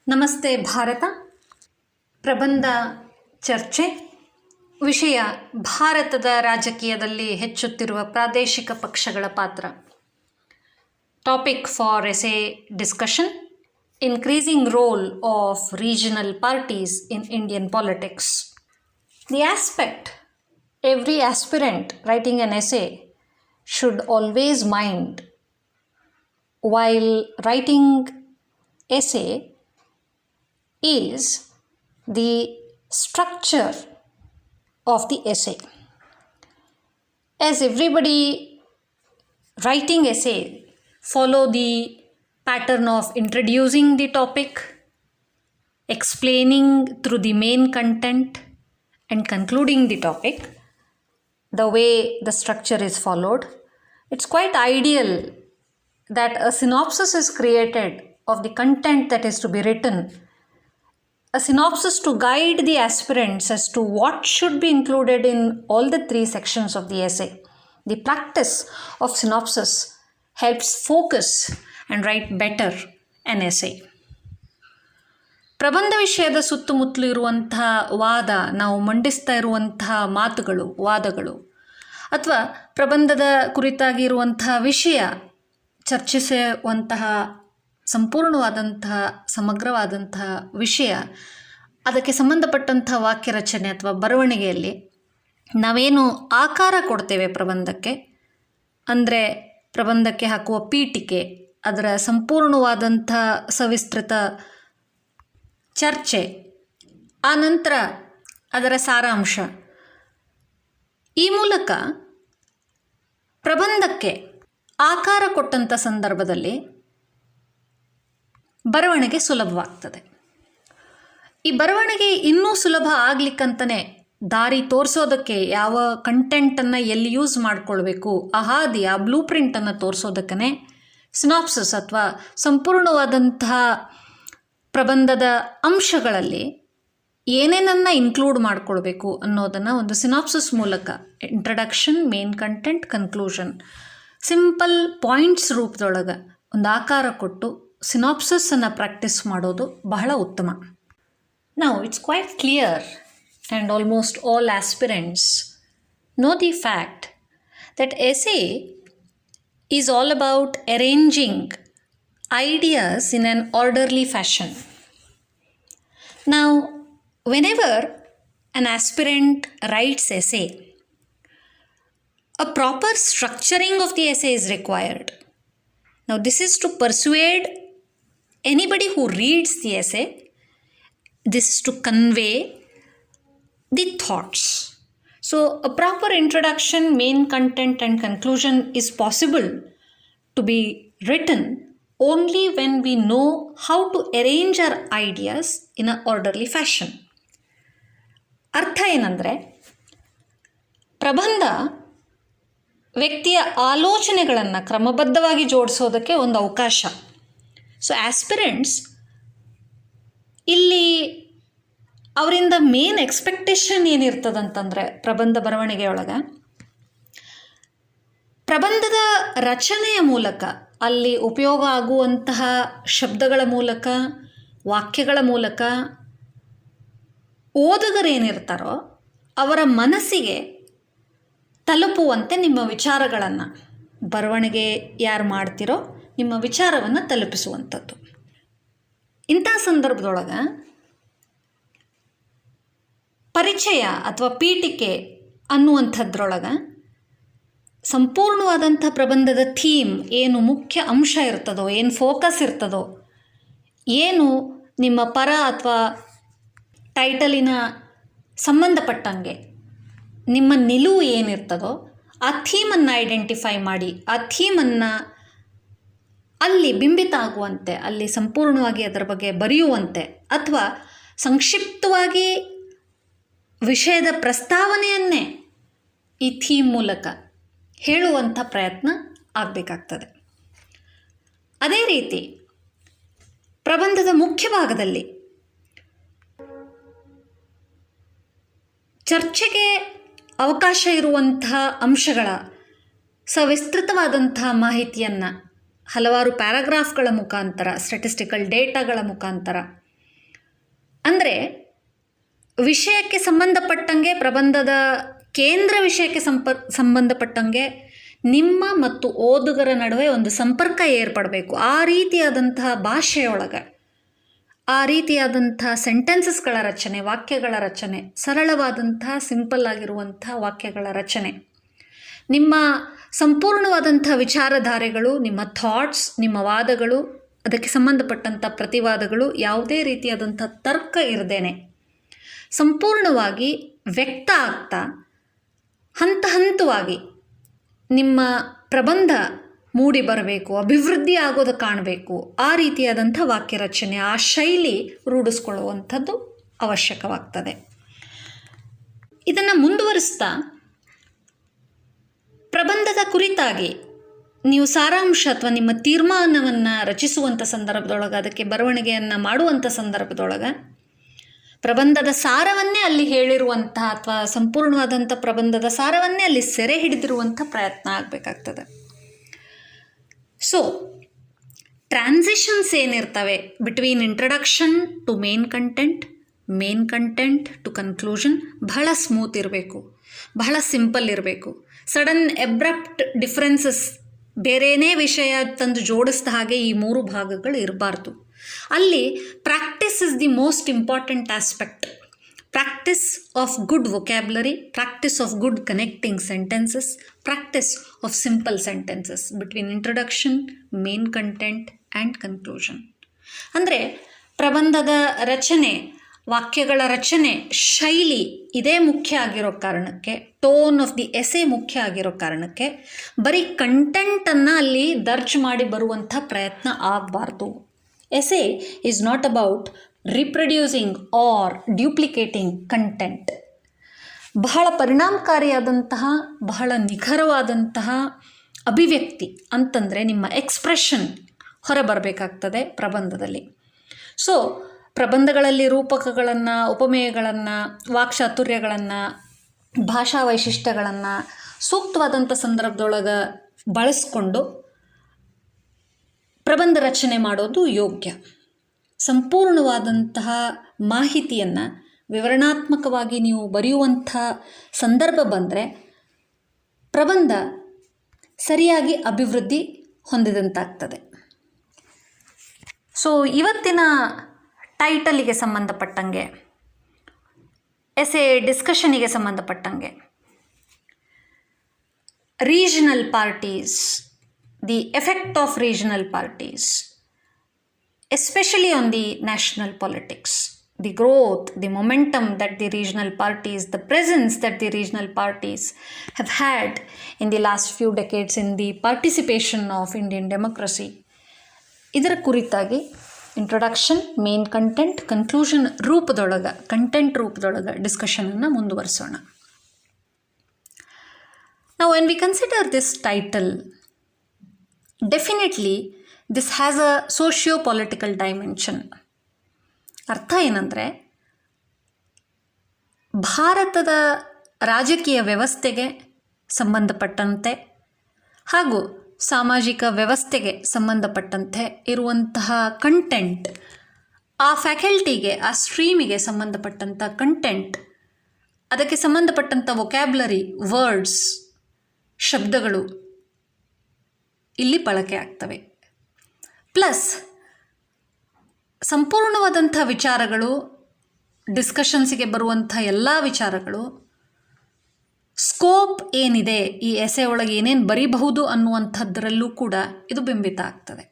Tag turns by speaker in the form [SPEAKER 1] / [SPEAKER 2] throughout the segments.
[SPEAKER 1] ನಮಸ್ತೆ ಭಾರತ. ಪ್ರಬಂಧ ಚರ್ಚೆ. ವಿಷಯ: ಭಾರತದ ರಾಜಕೀಯದಲ್ಲಿ ಹೆಚ್ಚುತ್ತಿರುವ ಪ್ರಾದೇಶಿಕ ಪಕ್ಷಗಳ ಪಾತ್ರ. Topic for essay discussion: increasing role of regional parties in Indian politics. The aspect every aspirant writing an essay should always mind while writing essay is the structure of the essay. As everybody writing essay follow the pattern of introducing the topic, explaining through the main content and concluding the topic, the way the structure is followed, it's quite ideal that a synopsis is created of the content that is to be written, a synopsis to guide the aspirants as to what should be included in all the three sections of the essay. The practice of synopsis helps focus and write better an essay. ಪ್ರಬಂಧ ವಿಷಯದ ಸುತ್ತಮುತ್ತಲು ಇರುವಂತಹ ವಾದ, ನಾವು ಮಂಡಿಸ್ತಾ ಇರುವಂತಹ ಮಾತುಗಳು, ವಾದಗಳು, ಅಥವಾ ಪ್ರಬಂಧದ ಕುರಿತಾಗಿ ಇರುವಂತಹ ವಿಷಯ, ಚರ್ಚಿಸುವಂತಹ ಸಂಪೂರ್ಣವಾದಂತಹ ಸಮಗ್ರವಾದಂತಹ ವಿಷಯ, ಅದಕ್ಕೆ ಸಂಬಂಧಪಟ್ಟಂತಹ ವಾಕ್ಯ ರಚನೆ ಅಥವಾ ಬರವಣಿಗೆಯಲ್ಲಿ ನಾವೇನು ಆಕಾರ ಕೊಡ್ತೇವೆ ಪ್ರಬಂಧಕ್ಕೆ, ಅಂದರೆ ಪ್ರಬಂಧಕ್ಕೆ ಹಾಕುವ ಪೀಠಿಕೆ, ಅದರ ಸಂಪೂರ್ಣವಾದಂಥ ಸವಿಸ್ತೃತ ಚರ್ಚೆ, ಆನಂತರ ಅದರ ಸಾರಾಂಶ, ಈ ಮೂಲಕ ಪ್ರಬಂಧಕ್ಕೆ ಆಕಾರ ಕೊಟ್ಟಂಥ ಸಂದರ್ಭದಲ್ಲಿ ಬರವಣಿಗೆ ಸುಲಭವಾಗ್ತದೆ. ಈ ಬರವಣಿಗೆ ಇನ್ನೂ ಸುಲಭ ಆಗ್ಲಿಕ್ಕಂತಲೇ ದಾರಿ ತೋರಿಸೋದಕ್ಕೆ, ಯಾವ ಕಂಟೆಂಟನ್ನು ಎಲ್ಲಿ ಯೂಸ್ ಮಾಡಿಕೊಳ್ಬೇಕು, ಆ ಹಾದಿ, ಆ ಬ್ಲೂ ಪ್ರಿಂಟನ್ನು ತೋರಿಸೋದಕ್ಕೇ ಸಿನಾಪ್ಸಿಸ್ ಅಥವಾ ಸಂಪೂರ್ಣವಾದಂತಹ ಪ್ರಬಂಧದ ಅಂಶಗಳಲ್ಲಿ ಏನೇನನ್ನು ಇನ್ಕ್ಲೂಡ್ ಮಾಡಿಕೊಳ್ಬೇಕು ಅನ್ನೋದನ್ನು ಒಂದು ಸಿನಾಪ್ಸಿಸ್ ಮೂಲಕ, introduction, main content, conclusion, simple points ರೂಪದೊಳಗೆ ಒಂದು ಆಕಾರ ಕೊಟ್ಟು ಸಿನಾಪ್ಸಿಸನ್ನು ಪ್ರಾಕ್ಟೀಸ್ ಮಾಡೋದು ಬಹಳ ಉತ್ತಮ. Now it's quite clear and almost all aspirants know the fact that essay is all about arranging ideas in an orderly fashion. Now, whenever an aspirant writes essay, a proper structuring of the essay is required. Now, this is to persuade anybody who reads the essay. This is to convey the thoughts. So, a proper introduction, main content and conclusion is possible to be written only when we know how to arrange our ideas in an orderly fashion. ಅರ್ಥ ಏನಂದರೆ, ಪ್ರಬಂಧ ವ್ಯಕ್ತಿಯ ಆಲೋಚನೆಗಳನ್ನು ಕ್ರಮಬದ್ಧವಾಗಿ ಜೋಡಿಸೋದಕ್ಕೆ ಒಂದು ಅವಕಾಶ. So aspirants ಇಲ್ಲಿ ಅವರಿಂದ ಮೇನ್ ಎಕ್ಸ್ಪೆಕ್ಟೇಷನ್ ಏನಿರ್ತದಂತಂದರೆ, ಪ್ರಬಂಧ ಬರವಣಿಗೆಯೊಳಗೆ ಪ್ರಬಂಧದ ರಚನೆಯ ಮೂಲಕ, ಅಲ್ಲಿ ಉಪಯೋಗ ಆಗುವಂತಹ ಶಬ್ದಗಳ ಮೂಲಕ, ವಾಕ್ಯಗಳ ಮೂಲಕ ಓದುಗರೇನಿರ್ತಾರೋ ಅವರ ಮನಸ್ಸಿಗೆ ತಲುಪುವಂತೆ ನಿಮ್ಮ ವಿಚಾರಗಳನ್ನು, ಬರವಣಿಗೆ ಯಾರು ಮಾಡ್ತಿರೋ ನಿಮ್ಮ ವಿಚಾರವನ್ನು ತಲುಪಿಸುವಂಥದ್ದು. ಇಂಥ ಸಂದರ್ಭದೊಳಗೆ ಪರಿಚಯ ಅಥವಾ ಪೀಠಿಕೆ ಅನ್ನುವಂಥದ್ರೊಳಗೆ ಸಂಪೂರ್ಣವಾದಂಥ ಪ್ರಬಂಧದ ಥೀಮ್ ಏನು, ಮುಖ್ಯ ಅಂಶ ಇರ್ತದೋ, ಏನು ಫೋಕಸ್ ಇರ್ತದೋ, ಏನು ನಿಮ್ಮ ಪರ ಅಥವಾ ಟೈಟಲಿನ ಸಂಬಂಧಪಟ್ಟಂಗೆ ನಿಮ್ಮ ನಿಲುವು ಏನಿರ್ತದೋ ಆ ಥೀಮನ್ನು ಐಡೆಂಟಿಫೈ ಮಾಡಿ, ಆ ಥೀಮನ್ನು ಅಲ್ಲಿ ಬಿಂಬಿತ ಆಗುವಂತೆ, ಅಲ್ಲಿ ಸಂಪೂರ್ಣವಾಗಿ ಅದರ ಬಗ್ಗೆ ಬರೆಯುವಂತೆ, ಅಥವಾ ಸಂಕ್ಷಿಪ್ತವಾಗಿ ವಿಷಯದ ಪ್ರಸ್ತಾವನೆಯನ್ನೇ ಈ ಥೀಮ್ ಮೂಲಕ ಹೇಳುವಂಥ ಪ್ರಯತ್ನ ಆಗಬೇಕಾಗ್ತದೆ. ಅದೇ ರೀತಿ ಪ್ರಬಂಧದ ಮುಖ್ಯ ಭಾಗದಲ್ಲಿ ಚರ್ಚೆಗೆ ಅವಕಾಶ ಇರುವಂತಹ ಅಂಶಗಳ ಸವಿಸ್ತೃತವಾದಂತಹ ಮಾಹಿತಿಯನ್ನು ಹಲವಾರು ಪ್ಯಾರಾಗ್ರಾಫ್ಗಳ ಮುಖಾಂತರ, ಸ್ಟ್ಯಾಟಿಸ್ಟಿಕಲ್ ಡೇಟಾಗಳ ಮುಖಾಂತರ ಅಂದರೆ ವಿಷಯಕ್ಕೆ ಸಂಬಂಧಪಟ್ಟಂಗೆ, ಪ್ರಬಂಧದ ಕೇಂದ್ರ ವಿಷಯಕ್ಕೆ ಸಂಬಂಧಪಟ್ಟಂಗೆ ನಿಮ್ಮ ಮತ್ತು ಓದುಗರ ನಡುವೆ ಒಂದು ಸಂಪರ್ಕ ಏರ್ಪಡಬೇಕು. ಆ ರೀತಿಯಾದಂತಹ ಭಾಷೆಯೊಳಗೆ, ಆ ರೀತಿಯಾದಂಥ ಸೆಂಟೆನ್ಸಸ್ಗಳ ರಚನೆ, ವಾಕ್ಯಗಳ ರಚನೆ, ಸರಳವಾದಂತಹ ಸಿಂಪಲ್ ಆಗಿರುವಂಥ ವಾಕ್ಯಗಳ ರಚನೆ, ನಿಮ್ಮ ಸಂಪೂರ್ಣವಾದಂಥ ವಿಚಾರಧಾರೆಗಳು, ನಿಮ್ಮ ಥಾಟ್ಸ್, ನಿಮ್ಮ ವಾದಗಳು, ಅದಕ್ಕೆ ಸಂಬಂಧಪಟ್ಟಂಥ ಪ್ರತಿವಾದಗಳು ಯಾವುದೇ ರೀತಿಯಾದಂಥ ತರ್ಕ ಇರದೇನೆ ಸಂಪೂರ್ಣವಾಗಿ ವ್ಯಕ್ತ ಆಗ್ತಾ ಹಂತ ಹಂತವಾಗಿ ನಿಮ್ಮ ಪ್ರಬಂಧ ಮೂಡಿ ಬರಬೇಕು, ಅಭಿವೃದ್ಧಿ ಆಗೋದು ಕಾಣಬೇಕು. ಆ ರೀತಿಯಾದಂಥ ವಾಕ್ಯ ರಚನೆ, ಆ ಶೈಲಿ ರೂಢಿಸ್ಕೊಳ್ಳುವಂಥದ್ದು ಅವಶ್ಯಕವಾಗ್ತದೆ. ಇದನ್ನು ಮುಂದುವರಿಸ್ತಾ ಪ್ರಬಂಧದ ಕುರಿತಾಗಿ ನೀವು ಸಾರಾಂಶ ಅಥವಾ ನಿಮ್ಮ ತೀರ್ಮಾನವನ್ನು ರಚಿಸುವಂಥ ಸಂದರ್ಭದೊಳಗೆ, ಅದಕ್ಕೆ ಬರವಣಿಗೆಯನ್ನು ಮಾಡುವಂಥ ಸಂದರ್ಭದೊಳಗೆ ಪ್ರಬಂಧದ ಸಾರವನ್ನೇ ಅಲ್ಲಿ ಹೇಳಿರುವಂತಹ ಅಥವಾ ಸಂಪೂರ್ಣವಾದಂಥ ಪ್ರಬಂಧದ ಸಾರವನ್ನೇ ಅಲ್ಲಿ ಸೆರೆ ಹಿಡಿದಿರುವಂಥ ಪ್ರಯತ್ನ ಆಗಬೇಕಾಗ್ತದೆ. ಸೊ ಟ್ರಾನ್ಸಿಷನ್ಸ್ ಏನಿರ್ತವೆ between introduction to main content to conclusion ಬಹಳ ಸ್ಮೂತ್ ಇರಬೇಕು, ಬಹಳ ಸಿಂಪಲ್ ಇರಬೇಕು. ಸಡನ್ ಎಬ್ರಪ್ಟ್ ಡಿಫ್ರೆನ್ಸಸ್, ಬೇರೆಯೇ ವಿಷಯ ತಂದು ಜೋಡಿಸಿದ ಹಾಗೆ ಈ 3 ಭಾಗಗಳು ಇರಬಾರ್ದು. ಅಲ್ಲಿ practice is the most important aspect. Practice of good vocabulary, practice of good connecting sentences, practice of simple sentences between introduction, main content and conclusion. ಅಂದರೆ ಪ್ರಬಂಧದ ರಚನೆ, ವಾಕ್ಯಗಳ ರಚನೆ, ಶೈಲಿ ಇದೇ ಮುಖ್ಯ ಆಗಿರೋ ಕಾರಣಕ್ಕೆ, ಟೋನ್ ಆಫ್ ದಿ ಎಸೆ ಮುಖ್ಯ ಆಗಿರೋ ಕಾರಣಕ್ಕೆ ಬರೀ ಕಂಟೆಂಟನ್ನು ಅಲ್ಲಿ ದರ್ಜ್ ಮಾಡಿ ಬರುವಂಥ ಪ್ರಯತ್ನ ಆಗಬಾರ್ದು. Essay is not about reproducing or duplicating content. ಬಹಳ ಪರಿಣಾಮಕಾರಿಯಾದಂತಹ, ಬಹಳ ನಿಖರವಾದಂತಹ ಅಭಿವ್ಯಕ್ತಿ ಅಂತಂದರೆ ನಿಮ್ಮ ಎಕ್ಸ್ಪ್ರೆಷನ್ ಹೊರಬರಬೇಕಾಗ್ತದೆ ಪ್ರಬಂಧದಲ್ಲಿ. ಸೊ ಪ್ರಬಂಧಗಳಲ್ಲಿ ರೂಪಕಗಳನ್ನು, ಉಪಮೇಯಗಳನ್ನು, ವಾಕ್ಚಾತುರ್ಯಗಳನ್ನು, ಭಾಷಾ ವೈಶಿಷ್ಟ್ಯಗಳನ್ನು ಸೂಕ್ತವಾದಂಥ ಸಂದರ್ಭದೊಳಗೆ ಬಳಸ್ಕೊಂಡು ಪ್ರಬಂಧ ರಚನೆ ಮಾಡೋದು ಯೋಗ್ಯ. ಸಂಪೂರ್ಣವಾದಂತಹ ಮಾಹಿತಿಯನ್ನು ವಿವರಣಾತ್ಮಕವಾಗಿ ನೀವು ಬರೆಯುವಂಥ ಸಂದರ್ಭ ಬಂದರೆ ಪ್ರಬಂಧ ಸರಿಯಾಗಿ ಅಭಿವೃದ್ಧಿ ಹೊಂದಿದಂತಾಗ್ತದೆ. ಸೊ ಇವತ್ತಿನ ಟೈಟಲಿಗೆ ಸಂಬಂಧಪಟ್ಟಂಗೆ, ಎಸೆ ಡಿಸ್ಕಷನಿಗೆ ಸಂಬಂಧಪಟ್ಟಂಗೆ, regional parties, the effect of regional parties especially on the national politics, the growth, the momentum that the regional parties, the presence that the regional parties have had in the last few decades in the participation of Indian democracy. ಇದರ ಕುರಿತಾಗಿ introduction, main content, conclusion ರೂಪದೊಳಗೆ, content ರೂಪದೊಳಗೆ ಡಿಸ್ಕಷನನ್ನು ಮುಂದುವರಿಸೋಣ. Now when we consider this title, definitely this has a socio-political dimension. ಅರ್ಥ ಏನಂದರೆ, ಭಾರತದ ರಾಜಕೀಯ ವ್ಯವಸ್ಥೆಗೆ ಸಂಬಂಧಪಟ್ಟಂತೆ ಹಾಗೂ ಸಾಮಾಜಿಕ ವ್ಯವಸ್ಥೆಗೆ ಸಂಬಂಧಪಟ್ಟಂತೆ ಇರುವಂತಹ ಕಂಟೆಂಟ್, ಆ ಫ್ಯಾಕಲ್ಟಿಗೆ, ಆ ಸ್ಟ್ರೀಮಿಗೆ ಸಂಬಂಧಪಟ್ಟಂಥ ಕಂಟೆಂಟ್, ಅದಕ್ಕೆ ಸಂಬಂಧಪಟ್ಟಂಥ ವೊಕ್ಯಾಬ್ಯುಲರಿ, ವರ್ಡ್ಸ್, ಶಬ್ದಗಳು ಇಲ್ಲಿ ಬಳಕೆ ಆಗ್ತವೆ. ಪ್ಲಸ್ ಸಂಪೂರ್ಣವಾದಂಥ ವಿಚಾರಗಳು, ಡಿಸ್ಕಷನ್ಸಿಗೆ ಬರುವಂಥ ಎಲ್ಲ ವಿಚಾರಗಳು, ಸ್ಕೋಪ್ ಏನಿದೆ, ಈ ಎಸೆ ಒಳಗೆ ಏನೇನು ಬರೀಬಹುದು ಅನ್ನುವಂಥದ್ರಲ್ಲೂ ಕೂಡ ಇದು ಬಿಂಬಿತ ಆಗ್ತದೆ.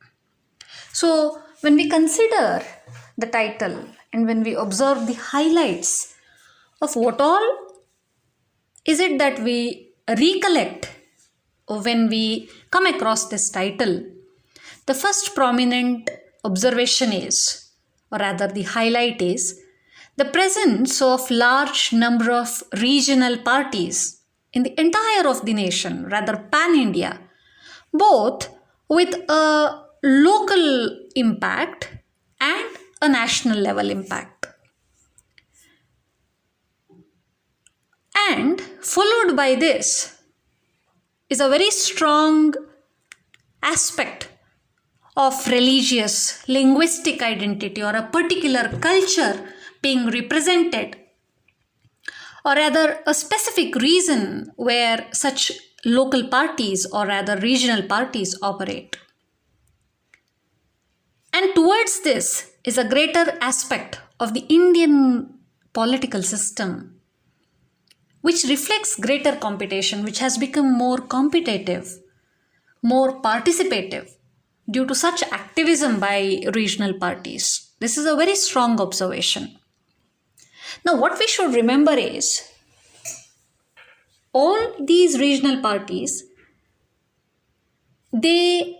[SPEAKER 1] So when we consider the title and when we observe the highlights of what all is it that we recollect when we come across this title, the first prominent observation is, or rather the highlight is, the presence of large number of regional parties in the entire of the nation, rather pan-India, both with a local impact and a national level impact. And followed by this is a very strong aspect of religious, linguistic identity or a particular culture being represented, or rather a specific reason where such local parties or rather regional parties operate. And towards this is a greater aspect of the Indian political system, which reflects greater competition, which has become more competitive, more participative due to such activism by regional parties. This is a very strong observation. Now, what we should remember is all these regional parties, they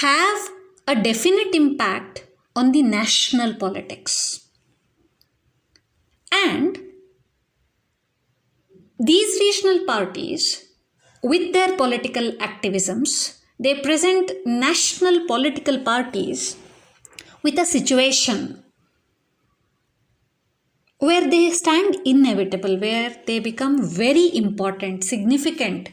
[SPEAKER 1] have a definite impact on the national politics. And these regional parties, with their political activisms, they present national political parties with a situation where they stand inevitable, where they become very important, significant.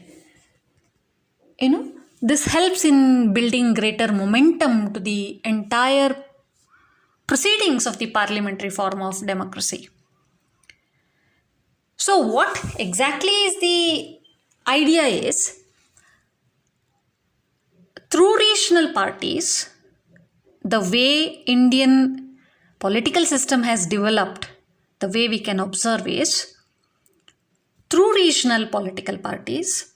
[SPEAKER 1] This helps in building greater momentum to the entire proceedings of the parliamentary form of democracy. So what exactly is the idea is, through regional parties, the way Indian political system has developed, the way we can observe is, through regional political parties,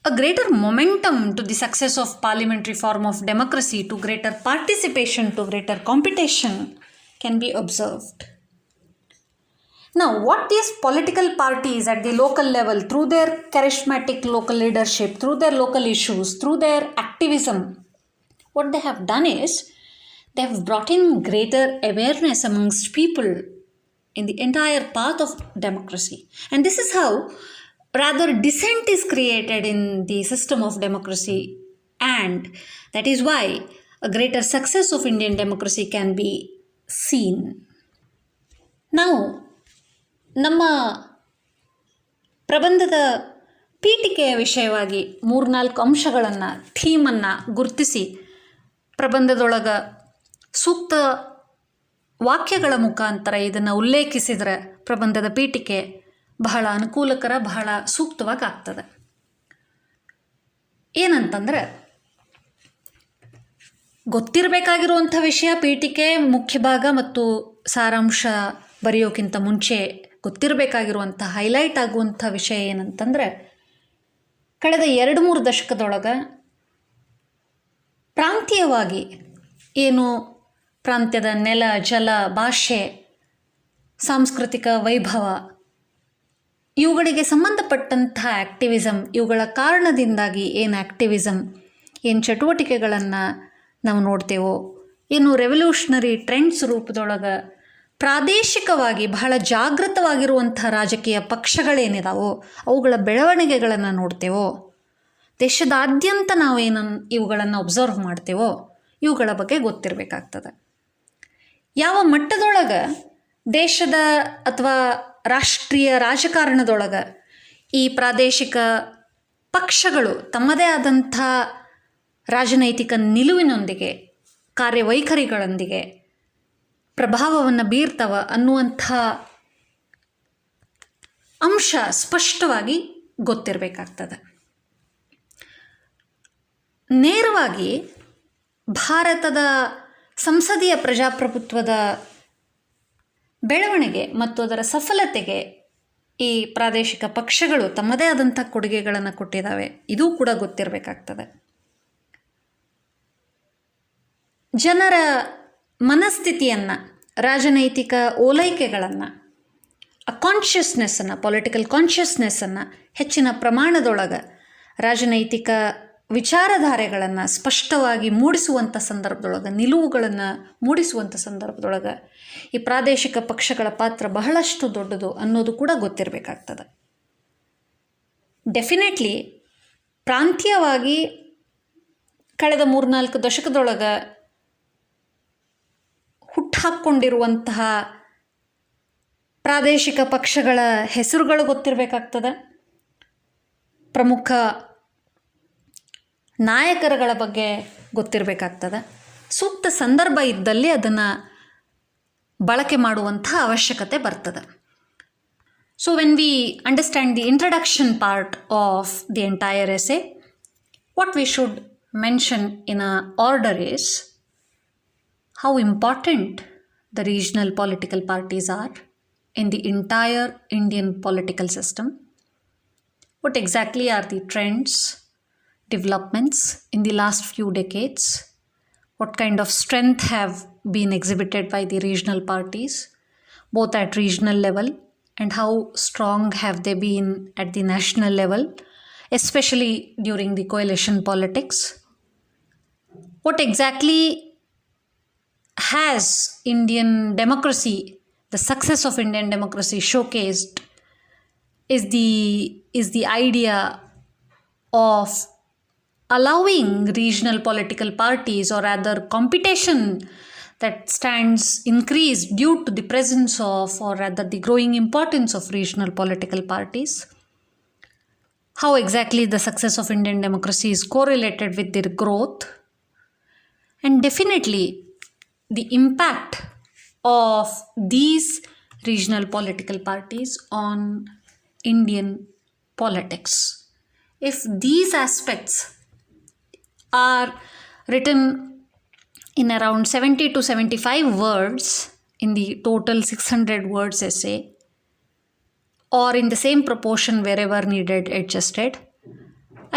[SPEAKER 1] a greater momentum to the success of parliamentary form of democracy, to greater participation, to greater competition can be observed. Now, what these political parties at the local level, through their charismatic local leadership, through their local issues, through their activism, what they have done is, they have brought in greater awareness amongst people in the entire path of democracy. And this is how rather dissent is created in the system of democracy, and that is why a greater success of Indian democracy can be seen. Now, ನಮ್ಮ ಪ್ರಬಂಧದ ಪೀಠಿಕೆಯ ವಿಷಯವಾಗಿ 3-4 ಅಂಶಗಳನ್ನು, ಥೀಮನ್ನು ಗುರುತಿಸಿ ಪ್ರಬಂಧದೊಳಗೆ ಸೂಕ್ತ ವಾಕ್ಯಗಳ ಮುಖಾಂತರ ಇದನ್ನು ಉಲ್ಲೇಖಿಸಿದರೆ ಪ್ರಬಂಧದ ಪೀಠಿಕೆ ಬಹಳ ಅನುಕೂಲಕರ, ಬಹಳ ಸೂಕ್ತವಾಗಿ ಆಗ್ತದೆ. ಏನಂತಂದರೆ, ಗೊತ್ತಿರಬೇಕಾಗಿರುವಂಥ ವಿಷಯ ಪೀಠಿಕೆ ಮುಖ್ಯ ಭಾಗ ಮತ್ತು ಸಾರಾಂಶ ಬರೆಯೋಕ್ಕಿಂತ ಮುಂಚೆ ಗೊತ್ತಿರಬೇಕಾಗಿರುವಂಥ ಹೈಲೈಟ್ ಆಗುವಂಥ ವಿಷಯ ಏನಂತಂದರೆ, ಕಳೆದ 2-3 ದಶಕದೊಳಗೆ ಪ್ರಾಂತೀಯವಾಗಿ ಏನು ಪ್ರಾಂತ್ಯದ ನೆಲ, ಜಲ, ಭಾಷೆ, ಸಾಂಸ್ಕೃತಿಕ ವೈಭವ, ಇವುಗಳಿಗೆ ಸಂಬಂಧಪಟ್ಟಂಥ ಆ್ಯಕ್ಟಿವಿಸಮ್, ಇವುಗಳ ಕಾರಣದಿಂದಾಗಿ ಏನು ಆ್ಯಕ್ಟಿವಿಸಮ್, ಏನು ಚಟುವಟಿಕೆಗಳನ್ನು ನಾವು ನೋಡ್ತೇವೋ, ಏನು ರೆವಲ್ಯೂಷನರಿ ಟ್ರೆಂಡ್ಸ್ ರೂಪದೊಳಗೆ ಪ್ರಾದೇಶಿಕವಾಗಿ ಬಹಳ ಜಾಗೃತವಾಗಿರುವಂಥ ರಾಜಕೀಯ ಪಕ್ಷಗಳೇನಿದಾವೋ ಅವುಗಳ ಬೆಳವಣಿಗೆಗಳನ್ನು ನೋಡ್ತೇವೋ, ದೇಶದಾದ್ಯಂತ ನಾವೇನು ಇವುಗಳನ್ನು ಒಬ್ಸರ್ವ್ ಮಾಡ್ತೇವೋ ಇವುಗಳ ಬಗ್ಗೆ ಗೊತ್ತಿರಬೇಕಾಗ್ತದೆ. ಯಾವ ಮಟ್ಟದೊಳಗೆ ದೇಶದ ಅಥವಾ ರಾಷ್ಟ್ರೀಯ ರಾಜಕಾರಣದೊಳಗೆ ಈ ಪ್ರಾದೇಶಿಕ ಪಕ್ಷಗಳು ತಮ್ಮದೇ ಆದಂಥ ರಾಜನೈತಿಕ ನಿಲುವಿನೊಂದಿಗೆ, ಕಾರ್ಯವೈಖರಿಗಳೊಂದಿಗೆ ಪ್ರಭಾವವನ್ನು ಬೀರ್ತವ ಅನ್ನುವಂಥ ಅಂಶ ಸ್ಪಷ್ಟವಾಗಿ ಗೊತ್ತಿರಬೇಕಾಗ್ತದೆ. ನೇರವಾಗಿ ಭಾರತದ ಸಂಸದೀಯ ಪ್ರಜಾಪ್ರಭುತ್ವದ ಬೆಳವಣಿಗೆ ಮತ್ತು ಅದರ ಸಫಲತೆಗೆ ಈ ಪ್ರಾದೇಶಿಕ ಪಕ್ಷಗಳು ತಮ್ಮದೇ ಆದಂಥ ಕೊಡುಗೆಗಳನ್ನು ಕೊಟ್ಟಿದ್ದಾವೆ, ಇದೂ ಕೂಡ ಗೊತ್ತಿರಬೇಕಾಗ್ತದೆ. ಜನರ ಮನಸ್ಥಿತಿಯನ್ನು, ರಾಜನೈತಿಕ ಓಲೈಕೆಗಳನ್ನು, ಕಾನ್ಷಿಯಸ್ನೆಸ್ಸನ್ನು, ಪೊಲಿಟಿಕಲ್ ಕಾನ್ಷಿಯಸ್ನೆಸ್ಸನ್ನು ಹೆಚ್ಚಿನ ಪ್ರಮಾಣದೊಳಗೆ ರಾಜನೈತಿಕ ವಿಚಾರಧಾರೆಗಳನ್ನು ಸ್ಪಷ್ಟವಾಗಿ ಮೂಡಿಸುವಂಥ ಸಂದರ್ಭದೊಳಗೆ, ನಿಲುವುಗಳನ್ನು ಮೂಡಿಸುವಂಥ ಸಂದರ್ಭದೊಳಗೆ ಈ ಪ್ರಾದೇಶಿಕ ಪಕ್ಷಗಳ ಪಾತ್ರ ಬಹಳಷ್ಟು ದೊಡ್ಡದು ಅನ್ನೋದು ಕೂಡ ಗೊತ್ತಿರಬೇಕಾಗ್ತದೆ. ಡೆಫಿನೆಟ್ಲಿ ಪ್ರಾಂತೀಯವಾಗಿ ಕಳೆದ 3-4 ದಶಕದೊಳಗೆ ಹುಟ್ಟಾಕ್ಕೊಂಡಿರುವಂತಹ ಪ್ರಾದೇಶಿಕ ಪಕ್ಷಗಳ ಹೆಸರುಗಳು ಗೊತ್ತಿರಬೇಕಾಗ್ತದೆ. ಪ್ರಮುಖ ನಾಯಕರುಗಳ ಬಗ್ಗೆ ಗೊತ್ತಿರಬೇಕಾಗ್ತದೆ. ಸೂಕ್ತ ಸಂದರ್ಭ ಇದ್ದಲ್ಲಿ ಅದನ್ನು ಬಳಕೆ ಮಾಡುವಂಥ ಅವಶ್ಯಕತೆ ಬರ್ತದೆ. So when we understand the introduction part of the entire essay, what we should mention in a order is how important the regional political parties are in the entire Indian political system. What exactly are the trends, developments in the last few decades? What kind of strength have been exhibited by the regional parties, both at regional level, and how strong have they been at the national level, especially during the coalition politics? What exactly has Indian democracy, the success of Indian democracy showcased is the idea of allowing regional political parties, or rather competition that stands increased due to the presence of, or rather the growing importance of, regional political parties. How exactly the success of Indian democracy is correlated with their growth, and definitely the impact of these regional political parties on Indian politics. If these aspects are written in around 70 to 75 words in the total 600 words essay, or in the same proportion wherever needed adjusted,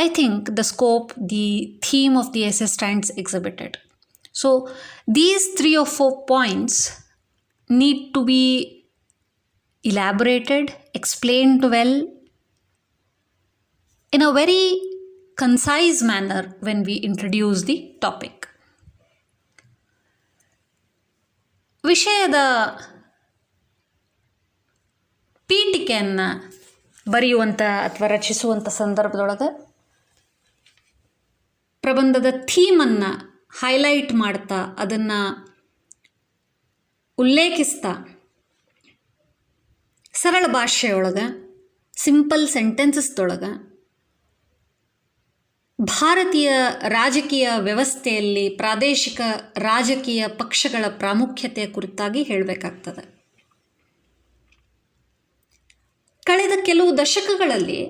[SPEAKER 1] I think the scope, the theme of the essay stands exhibited. So these 3 or 4 points need to be elaborated, explained well in a very concise manner when we introduce the topic. ವಿಷಯದ ಪೀಠಿಕೆಯನ್ನು ಬರೆಯುವಂಥ ಅಥವಾ ರಚಿಸುವಂಥ ಸಂದರ್ಭದೊಳಗೆ ಪ್ರಬಂಧದ ಥೀಮನ್ನು highlight ಮಾಡ್ತಾ, ಅದನ್ನು ಉಲ್ಲೇಖಿಸ್ತಾ, ಸರಳ ಭಾಷೆಯೊಳಗೆ, simple ಸೆಂಟೆನ್ಸಸ್ದೊಳಗೆ ಭಾರತೀಯ ರಾಜಕೀಯ ವ್ಯವಸ್ಥೆಯಲ್ಲಿ ಪ್ರಾದೇಶಿಕ ರಾಜಕೀಯ ಪಕ್ಷಗಳ ಪ್ರಾಮುಖ್ಯತೆಯ ಕುರಿತಾಗಿ ಹೇಳಬೇಕಾಗ್ತದೆ. ಕಳೆದ ಕೆಲವು ದಶಕಗಳಲ್ಲಿ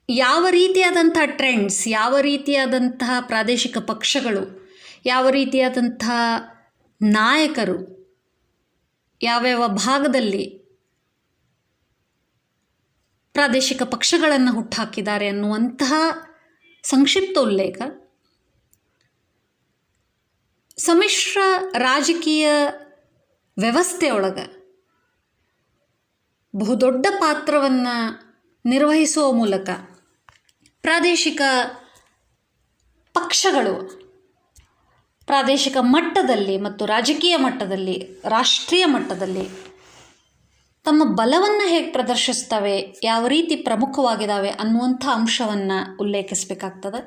[SPEAKER 1] ಯಾವ ರೀತಿಯಾದಂಥ ಟ್ರೆಂಡ್ಸ್, ಯಾವ ರೀತಿಯಾದಂತಹ ಪ್ರಾದೇಶಿಕ ಪಕ್ಷಗಳು, ಯಾವ ರೀತಿಯಾದಂತಹ ನಾಯಕರು ಯಾವ್ಯಾವ ಭಾಗದಲ್ಲಿ ಪ್ರಾದೇಶಿಕ ಪಕ್ಷಗಳನ್ನು ಹುಟ್ಟುಹಾಕಿದ್ದಾರೆ ಅನ್ನುವಂತಹ ಸಂಕ್ಷಿಪ್ತ ಉಲ್ಲೇಖ ಸಮ್ಮಿಶ್ರ ರಾಜಕೀಯ ವ್ಯವಸ್ಥೆಯೊಳಗೆ ಬಹುದೊಡ್ಡ ಪಾತ್ರವನ್ನು ನಿರ್ವಹಿಸುವ ಮೂಲಕ ಪ್ರಾದೇಶಿಕ ಪಕ್ಷಗಳು ಪ್ರಾದೇಶಿಕ ಮಟ್ಟದಲ್ಲಿ ಮತ್ತು ರಾಜಕೀಯ ಮಟ್ಟದಲ್ಲಿ, ರಾಷ್ಟ್ರೀಯ ಮಟ್ಟದಲ್ಲಿ ತಮ್ಮ ಬಲವನ್ನು ಹೇಗೆ ಪ್ರದರ್ಶಿಸ್ತವೆ, ಯಾವ ರೀತಿ ಪ್ರಮುಖವಾಗಿದ್ದಾವೆ ಅನ್ನುವಂಥ ಅಂಶವನ್ನು ಉಲ್ಲೇಖಿಸಬೇಕಾಗ್ತದೆ.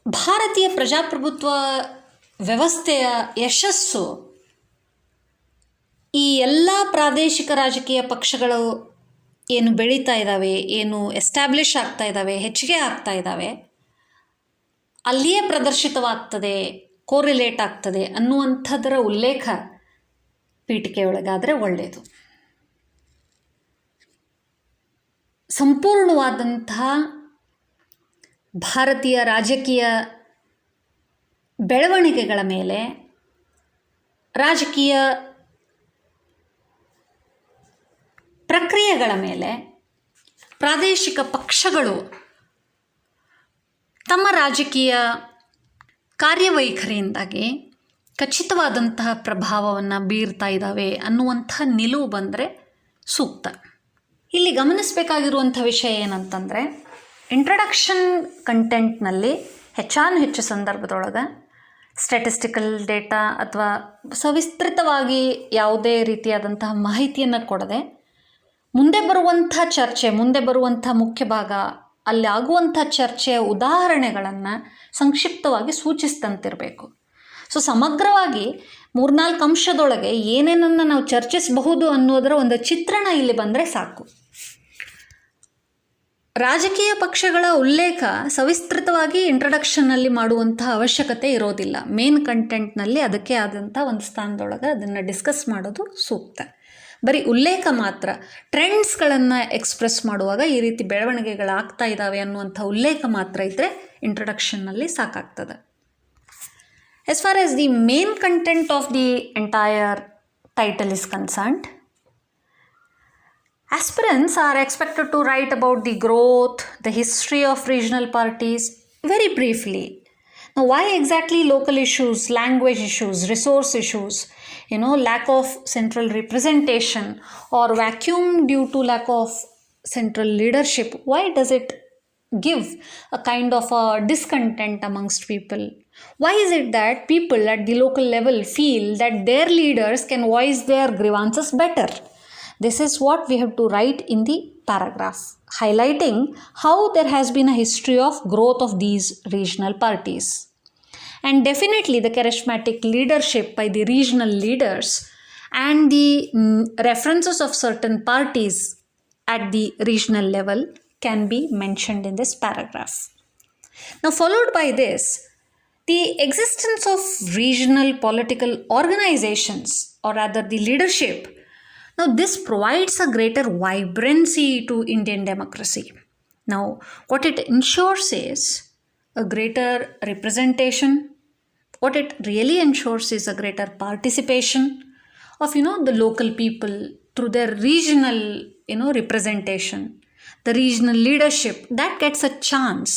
[SPEAKER 1] ಭಾರತೀಯ ಪ್ರಜಾಪ್ರಭುತ್ವ ವ್ಯವಸ್ಥೆಯ ಯಶಸ್ಸು ಈ ಎಲ್ಲ ಪ್ರಾದೇಶಿಕ ರಾಜಕೀಯ ಪಕ್ಷಗಳು ಏನು ಬೆಳೀತಾ ಇದ್ದಾವೆ, ಏನು ಎಸ್ಟ್ಯಾಬ್ಲಿಷ್ ಆಗ್ತಾ ಇದ್ದಾವೆ, ಹೆಚ್ಚಿಗೆ ಆಗ್ತಾ ಇದ್ದಾವೆ, ಅಲ್ಲಿಯೇ ಪ್ರದರ್ಶಿತವಾಗ್ತದೆ, ಕೋರಿಲೇಟ್ ಆಗ್ತದೆ ಅನ್ನುವಂಥದ್ದರ ಉಲ್ಲೇಖ ಪೀಠಿಕೆಯೊಳಗಾದರೆ ಒಳ್ಳೆಯದು. ಸಂಪೂರ್ಣವಾದಂತಹ ಭಾರತೀಯ ರಾಜಕೀಯ ಬೆಳವಣಿಗೆಗಳ ಮೇಲೆ, ರಾಜಕೀಯ ಪ್ರಕ್ರಿಯೆಗಳ ಮೇಲೆ ಪ್ರಾದೇಶಿಕ ಪಕ್ಷಗಳು ತಮ್ಮ ರಾಜಕೀಯ ಕಾರ್ಯವೈಖರಿಯಿಂದಾಗಿ ಖಚಿತವಾದಂತಹ ಪ್ರಭಾವವನ್ನು ಬೀರ್ತಾ ಇದ್ದಾವೆ ಅನ್ನುವಂಥ ನಿಲುವು ಬಂದರೆ ಸೂಕ್ತ. ಇಲ್ಲಿ ಗಮನಿಸಬೇಕಾಗಿರುವಂಥ ವಿಷಯ ಏನಂತಂದರೆ, ಇಂಟ್ರಡಕ್ಷನ್ ಕಂಟೆಂಟ್ನಲ್ಲಿ ಹೆಚ್ಚು ಸಂದರ್ಭದೊಳಗೆ ಸ್ಟ್ಯಾಟಿಸ್ಟಿಕಲ್ ಡೇಟಾ ಅಥವಾ ಸವಿಸ್ತೃತವಾಗಿ ಯಾವುದೇ ರೀತಿಯಾದಂತಹ ಮಾಹಿತಿಯನ್ನು ಕೊಡದೆ ಮುಂದೆ ಬರುವಂಥ ಮುಖ್ಯ ಭಾಗ, ಅಲ್ಲಿ ಆಗುವಂಥ ಚರ್ಚೆಯ ಉದಾಹರಣೆಗಳನ್ನು ಸಂಕ್ಷಿಪ್ತವಾಗಿ ಸೂಚಿಸ್ತಂತಿರಬೇಕು. ಸೊ ಸಮಗ್ರವಾಗಿ 3-4 ಅಂಶದೊಳಗೆ ಏನೇನನ್ನು ನಾವು ಚರ್ಚಿಸಬಹುದು ಅನ್ನೋದರ ಒಂದು ಚಿತ್ರಣ ಇಲ್ಲಿ ಬಂದರೆ ಸಾಕು. ರಾಜಕೀಯ ಪಕ್ಷಗಳ ಉಲ್ಲೇಖ ಸವಿಸ್ತೃತವಾಗಿ ಇಂಟ್ರಡಕ್ಷನ್ನಲ್ಲಿ ಮಾಡುವಂತಹ ಅವಶ್ಯಕತೆ ಇರೋದಿಲ್ಲ. ಮೇನ್ ಕಂಟೆಂಟ್ನಲ್ಲಿ ಅದಕ್ಕೆ ಆದಂಥ ಒಂದು ಸ್ಥಾನದೊಳಗೆ ಅದನ್ನು ಡಿಸ್ಕಸ್ ಮಾಡೋದು ಸೂಕ್ತ. ಬರೀ ಉಲ್ಲೇಖ ಮಾತ್ರ, ಟ್ರೆಂಡ್ಸ್ಗಳನ್ನು ಎಕ್ಸ್ಪ್ರೆಸ್ ಮಾಡುವಾಗ ಈ ರೀತಿ ಬೆಳವಣಿಗೆಗಳಾಗ್ತಾ ಇದ್ದಾವೆ ಅನ್ನುವಂಥ ಉಲ್ಲೇಖ ಮಾತ್ರ ಇದ್ದರೆ ಇಂಟ್ರಡಕ್ಷನ್ನಲ್ಲಿ ಸಾಕಾಗ್ತದೆ. As far as the main content of the entire title is concerned, aspirants are expected to write about the growth, the history of regional parties very briefly. Now, why exactly local issues, language issues, resource issues, lack of central representation or vacuum due to lack of central leadership? Why does it give a kind of a discontent amongst people? Why is it that people at the local level feel that their leaders can voice their grievances better? This is what we have to write in the paragraph, highlighting how there has been a history of growth of these regional parties. And definitely the charismatic leadership by the regional leaders and the references of certain parties at the regional level can be mentioned in this paragraph. Now, followed by this, the existence of regional political organizations, or rather the leadership. Now, this provides a greater vibrancy to Indian democracy. Now, what it ensures is a greater representation. What it really ensures is a greater participation of, the local people through their regional, representation. The regional leadership that gets a chance.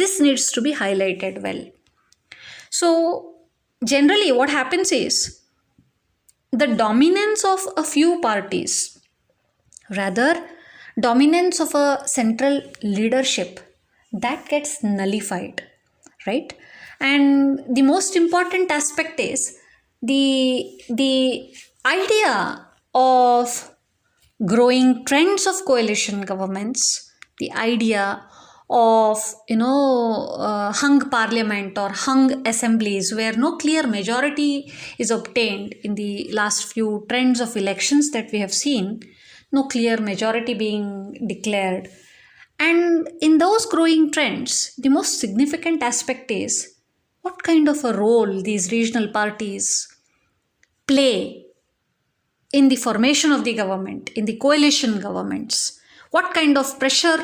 [SPEAKER 1] This needs to be highlighted well. So, generally what happens is the dominance of a few parties, rather dominance of a central leadership, that gets nullified, right? And the most important aspect is the idea of growing trends of coalition governments, the idea of hung parliament or hung assemblies where no clear majority is obtained. In the last few trends of elections that we have seen, no clear majority being declared. And in those growing trends, the most significant aspect is what kind of a role these regional parties play in the formation of the government, in the coalition governments. What kind of pressure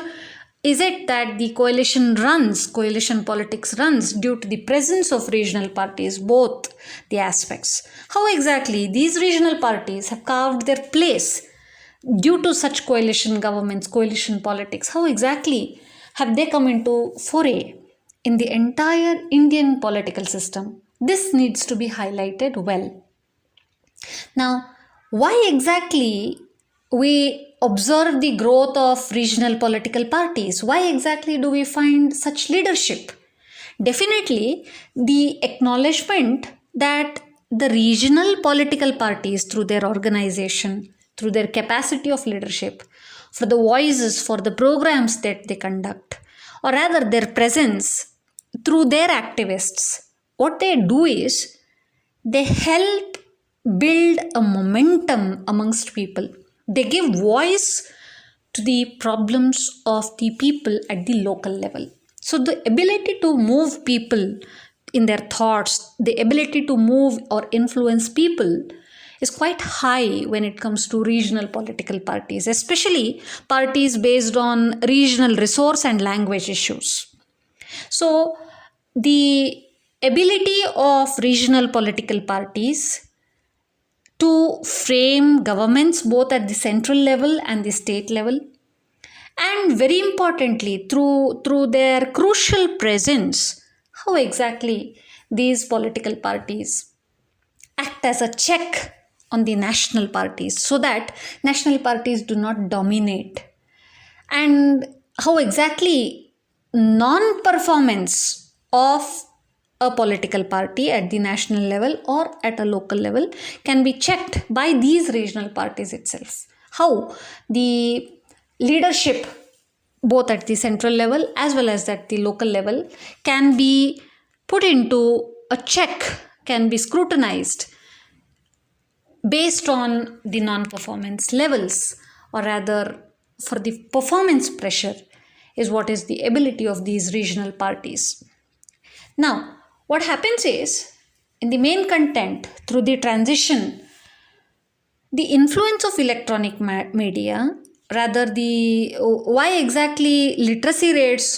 [SPEAKER 1] is it that the coalition politics runs due to the presence of regional parties, both the aspects? How exactly these regional parties have carved their place due to such coalition governments, coalition politics? How exactly have they come into foray in the entire Indian political system? This needs to be highlighted well. Now, why exactly we observe the growth of regional political parties? Why exactly do we find such leadership? Definitely the acknowledgement that the regional political parties, through their organization, through their capacity of leadership, for the voices, for the programs that they conduct, or rather their presence through their activists, what they do is they help build a momentum amongst people. They give voice to the problems of the people at the local level. So the ability to move people in their thoughts, the ability to move or influence people is quite high when it comes to regional political parties, especially parties based on regional resource and language issues. So the ability of regional political parties to frame governments both at the central level and the state level, and very importantly through their crucial presence, how exactly these political parties act as a check on the national parties so that national parties do not dominate, and how exactly non-performance of a political party at the national level or at a local level can be checked by these regional parties itself. How the leadership both at the central level as well as at the local level can be put into a check, can be scrutinized based on the non-performance levels, or rather for the performance pressure is what is the ability of these regional parties. Now, what happens is, in the main content, through the transition, the influence of electronic media, rather why exactly literacy rates,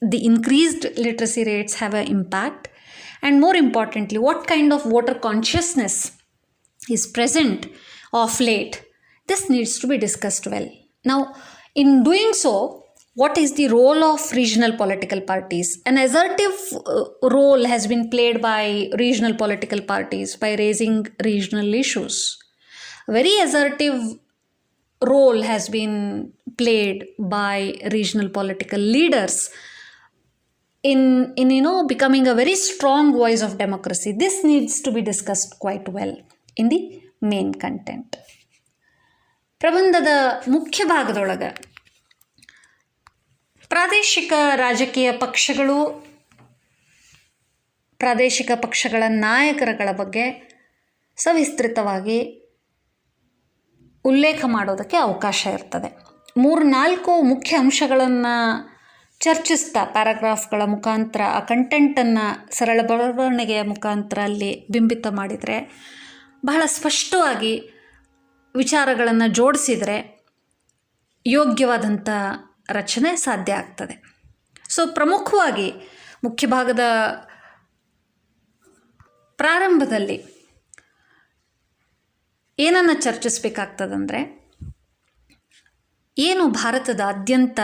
[SPEAKER 1] the increased literacy rates have an impact, and more importantly, what kind of voter consciousness is present of late. This needs to be discussed well. Now, in doing so, what is the role of regional political parties? An assertive role has been played by regional political parties by raising regional issues. A very assertive role has been played by regional political leaders in becoming a very strong voice of democracy. This needs to be discussed quite well in the main content. ಪ್ರಬಂಧದ ಮುಖ್ಯ ಭಾಗದೊಳಗೆ ಪ್ರಾದೇಶಿಕ ರಾಜಕೀಯ ಪಕ್ಷಗಳು, ಪ್ರಾದೇಶಿಕ ಪಕ್ಷಗಳ ನಾಯಕರುಗಳ ಬಗ್ಗೆ ಸವಿಸ್ತೃತವಾಗಿ ಉಲ್ಲೇಖ ಮಾಡೋದಕ್ಕೆ ಅವಕಾಶ ಇರ್ತದೆ. 3-4 ಮುಖ್ಯ ಅಂಶಗಳನ್ನು ಚರ್ಚಿಸ್ತಾ ಪ್ಯಾರಾಗ್ರಾಫ್ಗಳ ಮುಖಾಂತರ ಆ ಕಂಟೆಂಟನ್ನು ಸರಳ ಬರವಣಿಗೆಯ ಮುಖಾಂತರ ಅಲ್ಲಿ ಬಿಂಬಿತ ಮಾಡಿದರೆ, ಬಹಳ ಸ್ಪಷ್ಟವಾಗಿ ವಿಚಾರಗಳನ್ನು ಜೋಡಿಸಿದರೆ ಯೋಗ್ಯವಾದಂಥ ರಚನೆ ಸಾಧ್ಯ ಆಗ್ತದೆ. ಸೊ ಪ್ರಮುಖವಾಗಿ ಮುಖ್ಯ ಭಾಗದ ಪ್ರಾರಂಭದಲ್ಲಿ ಏನನ್ನು ಚರ್ಚಿಸಬೇಕಾಗ್ತದಂದರೆ, ಏನು ಭಾರತದಾದ್ಯಂತ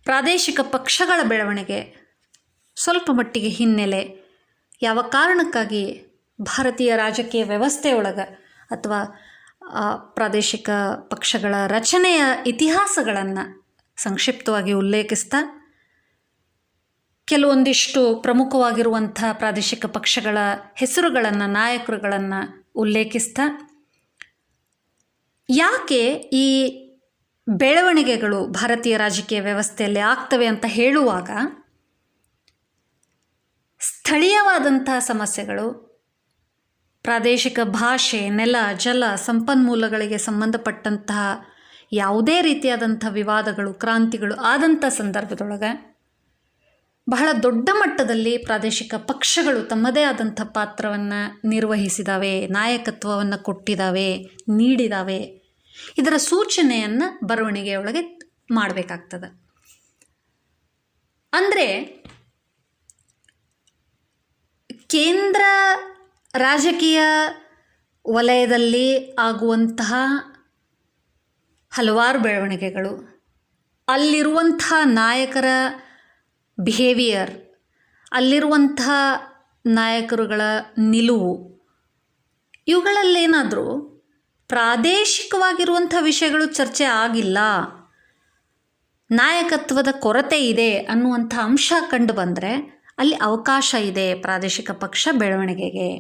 [SPEAKER 1] ಪ್ರಾದೇಶಿಕ ಪಕ್ಷಗಳ ಬೆಳವಣಿಗೆ, ಸ್ವಲ್ಪ ಮಟ್ಟಿಗೆ ಹಿನ್ನೆಲೆ, ಯಾವ ಕಾರಣಕ್ಕಾಗಿ ಭಾರತೀಯ ರಾಜಕೀಯ ವ್ಯವಸ್ಥೆಯೊಳಗೆ ಅಥವಾ ಪ್ರಾದೇಶಿಕ ಪಕ್ಷಗಳ ರಚನೆಯ ಇತಿಹಾಸಗಳನ್ನು ಸಂಕ್ಷಿಪ್ತವಾಗಿ ಉಲ್ಲೇಖಿಸ್ತಾ, ಕೆಲವೊಂದಿಷ್ಟು ಪ್ರಮುಖವಾಗಿರುವಂಥ ಪ್ರಾದೇಶಿಕ ಪಕ್ಷಗಳ ಹೆಸರುಗಳನ್ನು, ನಾಯಕರುಗಳನ್ನು ಉಲ್ಲೇಖಿಸ್ತಾ, ಯಾಕೆ ಈ ಬೆಳವಣಿಗೆಗಳು ಭಾರತೀಯ ರಾಜಕೀಯ ವ್ಯವಸ್ಥೆಯಲ್ಲಿ ಆಗ್ತವೆ ಅಂತ ಹೇಳುವಾಗ ಸ್ಥಳೀಯವಾದಂಥ ಸಮಸ್ಯೆಗಳು, ಪ್ರಾದೇಶಿಕ ಭಾಷೆ, ನೆಲ, ಜಲ, ಸಂಪನ್ಮೂಲಗಳಿಗೆ ಸಂಬಂಧಪಟ್ಟಂತಹ ಯಾವುದೇ ರೀತಿಯಾದಂಥ ವಿವಾದಗಳು, ಕ್ರಾಂತಿಗಳು ಆದಂಥ ಸಂದರ್ಭದೊಳಗೆ ಬಹಳ ದೊಡ್ಡ ಮಟ್ಟದಲ್ಲಿ ಪ್ರಾದೇಶಿಕ ಪಕ್ಷಗಳು ತಮ್ಮದೇ ಆದಂಥ ಪಾತ್ರವನ್ನು ನಿರ್ವಹಿಸಿದಾವೆ, ನಾಯಕತ್ವವನ್ನು ಕೊಟ್ಟಿದ್ದಾವೆ, ನೀಡಿದಾವೆ. ಇದರ ಸೂಚನೆಯನ್ನು ಬರವಣಿಗೆಯೊಳಗೆ ಮಾಡಬೇಕಾಗ್ತದೆ. ಅಂದರೆ ಕೇಂದ್ರ ರಾಜಕೀಯ ವಲಯದಲ್ಲಿ ಆಗುವಂತಹ ಹಲವಾರು ಬೆಳವಣಿಗೆಗಳು, ಅಲ್ಲಿರುವಂತಹ ನಾಯಕರ ಬಿಹೇವಿಯರ್, ಅಲ್ಲಿರುವಂತಹ ನಾಯಕರುಗಳ ನಿಲುವು, ಇವುಗಳಲ್ಲೇನಾದರೂ ಪ್ರಾದೇಶಿಕವಾಗಿರುವಂಥ ವಿಷಯಗಳು ಚರ್ಚೆ ಆಗಿಲ್ಲ, ನಾಯಕತ್ವದ ಕೊರತೆ ಇದೆ ಅನ್ನುವಂಥ ಅಂಶ ಕಂಡು ಬಂದರೆ ಅಲ್ಲಿ ಅವಕಾಶ ಇದೆ ಪ್ರಾದೇಶಿಕ ಪಕ್ಷ ಬೆಳವಣಿಗೆಗೆ.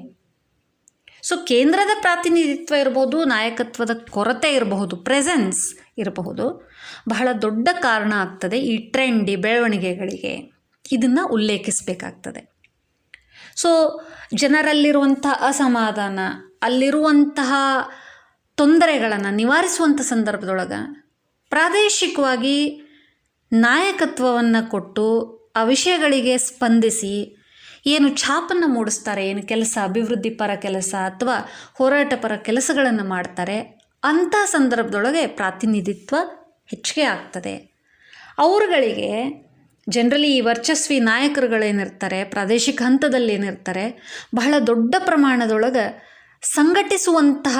[SPEAKER 1] ಸೊ ಕೇಂದ್ರದ ಪ್ರಾತಿನಿಧಿತ್ವ ಇರಬಹುದು, ನಾಯಕತ್ವದ ಕೊರತೆ ಇರಬಹುದು, ಪ್ರೆಸೆನ್ಸ್ ಇರಬಹುದು, ಬಹಳ ದೊಡ್ಡ ಕಾರಣ ಆಗ್ತದೆ ಈ ಟ್ರೆಂಡ್, ಈ ಬೆಳವಣಿಗೆಗಳಿಗೆ. ಇದನ್ನು ಉಲ್ಲೇಖಿಸಬೇಕಾಗ್ತದೆ. ಸೊ ಜನರಲ್ಲಿರುವಂಥ ಅಸಮಾಧಾನ, ಅಲ್ಲಿರುವಂತಹ ತೊಂದರೆಗಳನ್ನು ನಿವಾರಿಸುವಂಥ ಸಂದರ್ಭದೊಳಗೆ ಪ್ರಾದೇಶಿಕವಾಗಿ ನಾಯಕತ್ವವನ್ನು ಕೊಟ್ಟು ಆ ವಿಷಯಗಳಿಗೆ ಸ್ಪಂದಿಸಿ ಏನು ಛಾಪನ್ನು ಮೂಡಿಸ್ತಾರೆ, ಏನು ಕೆಲಸ, ಅಭಿವೃದ್ಧಿ ಪರ ಕೆಲಸ ಅಥವಾ ಹೋರಾಟ ಪರ ಕೆಲಸಗಳನ್ನು ಮಾಡ್ತಾರೆ, ಅಂಥ ಸಂದರ್ಭದೊಳಗೆ ಪ್ರಾತಿನಿಧಿತ್ವ ಹೆಚ್ಚಿಗೆ ಆಗ್ತದೆ. ಅವರುಗಳಿಗೆ ಜನರಲಿ ಈ ವರ್ಚಸ್ವಿ ನಾಯಕರುಗಳೇನಿರ್ತಾರೆ, ಪ್ರಾದೇಶಿಕ ಹಂತದಲ್ಲಿ ಏನಿರ್ತಾರೆ, ಬಹಳ ದೊಡ್ಡ ಪ್ರಮಾಣದೊಳಗೆ ಸಂಘಟಿಸುವಂತಹ